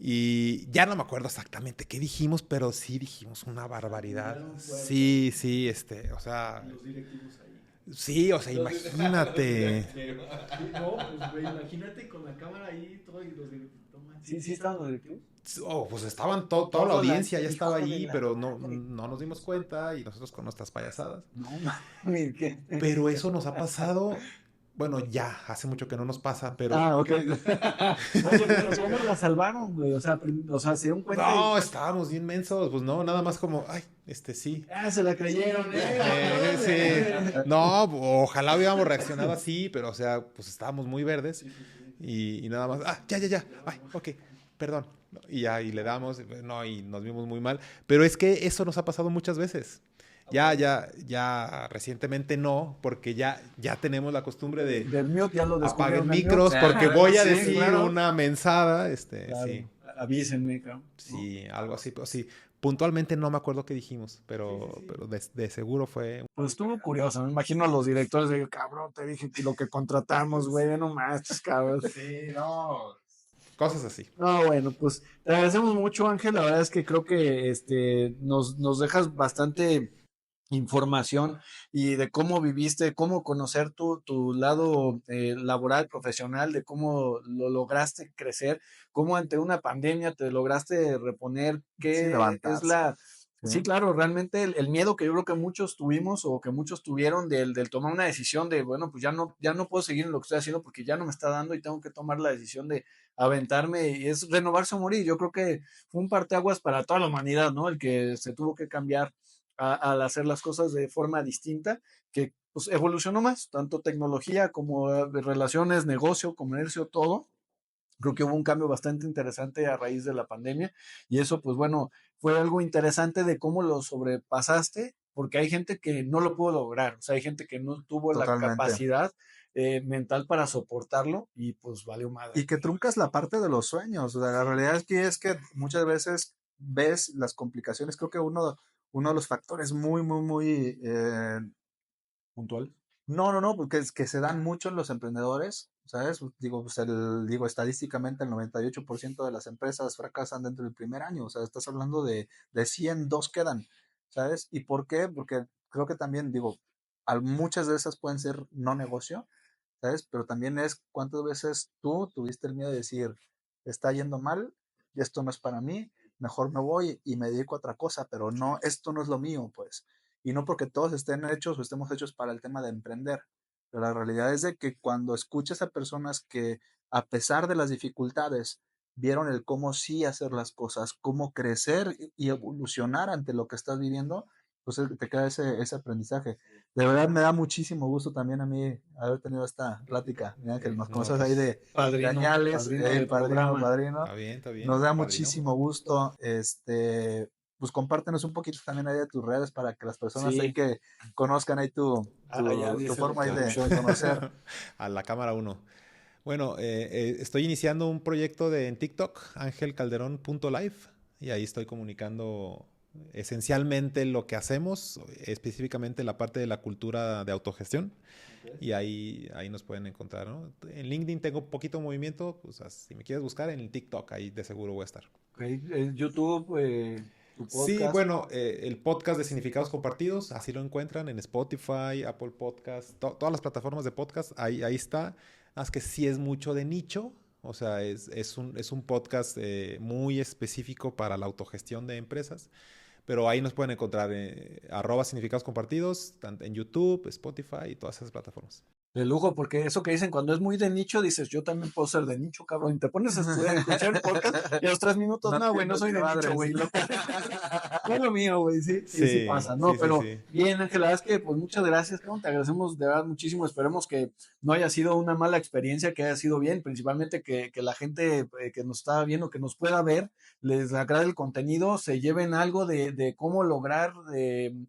Y ya no me acuerdo exactamente qué dijimos, pero sí dijimos una barbaridad. Sí, o sea, Los directivos ahí. sí, o sea, imagínate. No, pues güey, imagínate con la cámara ahí todo y los directivos. Sí, estaban los directivos. Oh, pues estaban toda la audiencia, ya estaba ahí, pero no nos dimos cuenta y nosotros con nuestras payasadas. No mames, ¿qué? Pero eso nos ha pasado, bueno, ya, hace mucho que no nos pasa, pero... Ok. Oye, pero ¿cómo la salvaron, güey? O sea, se dieron cuenta. No, estábamos bien mensos, pues no, nada más como, ay, sí. Se la creyeron, Sí. No, ojalá hubiéramos reaccionado así, pero o sea, pues estábamos muy verdes y nada más, ya, ay, ok, perdón. ¿no? Y ya, y le damos, no, y nos vimos muy mal. Pero es que eso nos ha pasado muchas veces. Ya recientemente no, porque ya tenemos la costumbre de Del mute ya lo apaguen descubrieron. micros porque voy a Sí, decir claro. una mensada, Claro. sí. Avísenme, cabrón. Sí, algo así, pero sí. Puntualmente no me acuerdo qué dijimos, pero de seguro fue. Pues estuvo curioso, me imagino a los directores de cabrón, te dije que lo que contratamos, güey, no más, cabrón. Sí, no. Cosas así. No, bueno, pues te agradecemos mucho, Ángel. La verdad es que creo que nos dejas bastante información y de cómo viviste, cómo conocer tu lado laboral, profesional, de cómo lo lograste crecer, cómo ante una pandemia te lograste reponer, Sí, qué es levantarse. Sí, claro, realmente el miedo que yo creo que muchos tuvimos o que muchos tuvieron del tomar una decisión de, bueno, pues ya no puedo seguir en lo que estoy haciendo porque ya no me está dando y tengo que tomar la decisión de aventarme y es renovarse o morir. Yo creo que fue un parteaguas para toda la humanidad, ¿no? El que se tuvo que cambiar al hacer las cosas de forma distinta, que pues evolucionó más, tanto tecnología como relaciones, negocio, comercio, todo. Creo que hubo un cambio bastante interesante a raíz de la pandemia y eso, pues bueno, fue algo interesante de cómo lo sobrepasaste, porque hay gente que no lo pudo lograr, o sea, hay gente que no tuvo la Totalmente. capacidad mental para soportarlo y pues valió madre. Y que truncas la parte de los sueños. O sea, la realidad es que muchas veces ves las complicaciones. Creo que uno de los factores muy Puntual. no, porque es que se dan mucho en los emprendedores, ¿sabes? Digo, pues digo, estadísticamente el 98% de las empresas fracasan dentro del primer año, o sea, estás hablando de 100, dos quedan, ¿sabes? ¿Y por qué? Porque creo que también, digo, muchas de esas pueden ser no negocio, ¿sabes? Pero también es cuántas veces tú tuviste el miedo de decir, está yendo mal y esto no es para mí, mejor me voy y me dedico a otra cosa, pero no, esto no es lo mío, pues. Y no porque todos estén hechos o estemos hechos para el tema de emprender, pero la realidad es de que cuando escuchas a personas que a pesar de las dificultades vieron el cómo sí hacer las cosas, cómo crecer y evolucionar ante lo que estás viviendo, pues te queda ese aprendizaje. De verdad me da muchísimo gusto también a mí haber tenido esta plática. Mira que nos No, conoces ahí pues, de Padrino, añales, padrino del padrino, programa. padrino. está bien, Nos da padrino. muchísimo gusto. Pues compártenos un poquito también ahí de tus redes para que las personas ahí Sí, que conozcan ahí allá tu dice la forma ahí producción. de conocer. A la cámara 1. Bueno, estoy iniciando un proyecto en TikTok, angelcalderón.live, y ahí estoy comunicando esencialmente lo que hacemos, específicamente la parte de la cultura de autogestión. Y ahí nos pueden encontrar, ¿no? En LinkedIn tengo un poquito de movimiento, pues si me quieres buscar en el TikTok, ahí de seguro voy a estar. Okay. YouTube, tu Sí, podcast. bueno, el podcast de Significados Compartidos, así lo encuentran en Spotify, Apple Podcast, todas las plataformas de podcast, ahí está. Es que sí es mucho de nicho, o sea, es un podcast muy específico para la autogestión de empresas, pero ahí nos pueden encontrar @significados compartidos, tanto en YouTube, Spotify y todas esas plataformas. De lujo, porque eso que dicen, cuando es muy de nicho, dices, yo también puedo ser de nicho, cabrón. Y te pones a estudiar, a escuchar el podcast y a los 3 minutos, no, güey, no soy de nicho, güey. No es lo mío, güey, sí, y sí Sí, pasa, ¿no? sí, sí, Pero sí. bien, Ángel, la verdad es que, pues muchas gracias, cabrón. Te agradecemos de verdad muchísimo. Esperemos que no haya sido una mala experiencia, que haya sido bien, principalmente que la gente que nos está viendo, que nos pueda ver, les agrade el contenido, se lleven algo de cómo lograr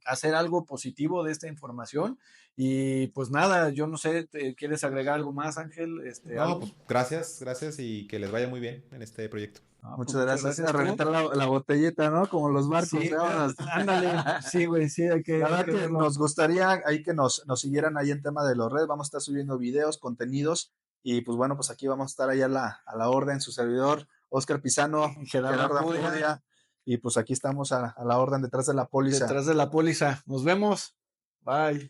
hacer algo positivo de esta información. Y pues nada, yo no sé, ¿quieres agregar algo más, Ángel? No, ¿Algo? pues gracias y que les vaya muy bien en este proyecto. No, pues Muchas muchas gracias. gracias A tú. reventar la botellita, ¿no? Como los barcos. Sí, Vámonos. ándale, sí, güey, sí, hay La verdad que que verlo. nos gustaría ahí que nos siguieran ahí en tema de los redes. Vamos a estar subiendo videos, contenidos. Y pues bueno, pues aquí vamos a estar ahí a la orden, su servidor, Oscar Pizano, Gerardo Gerardo Ampudia, Ampudia. Y pues aquí estamos a la orden detrás de la póliza. detrás de la póliza. Nos vemos. Bye.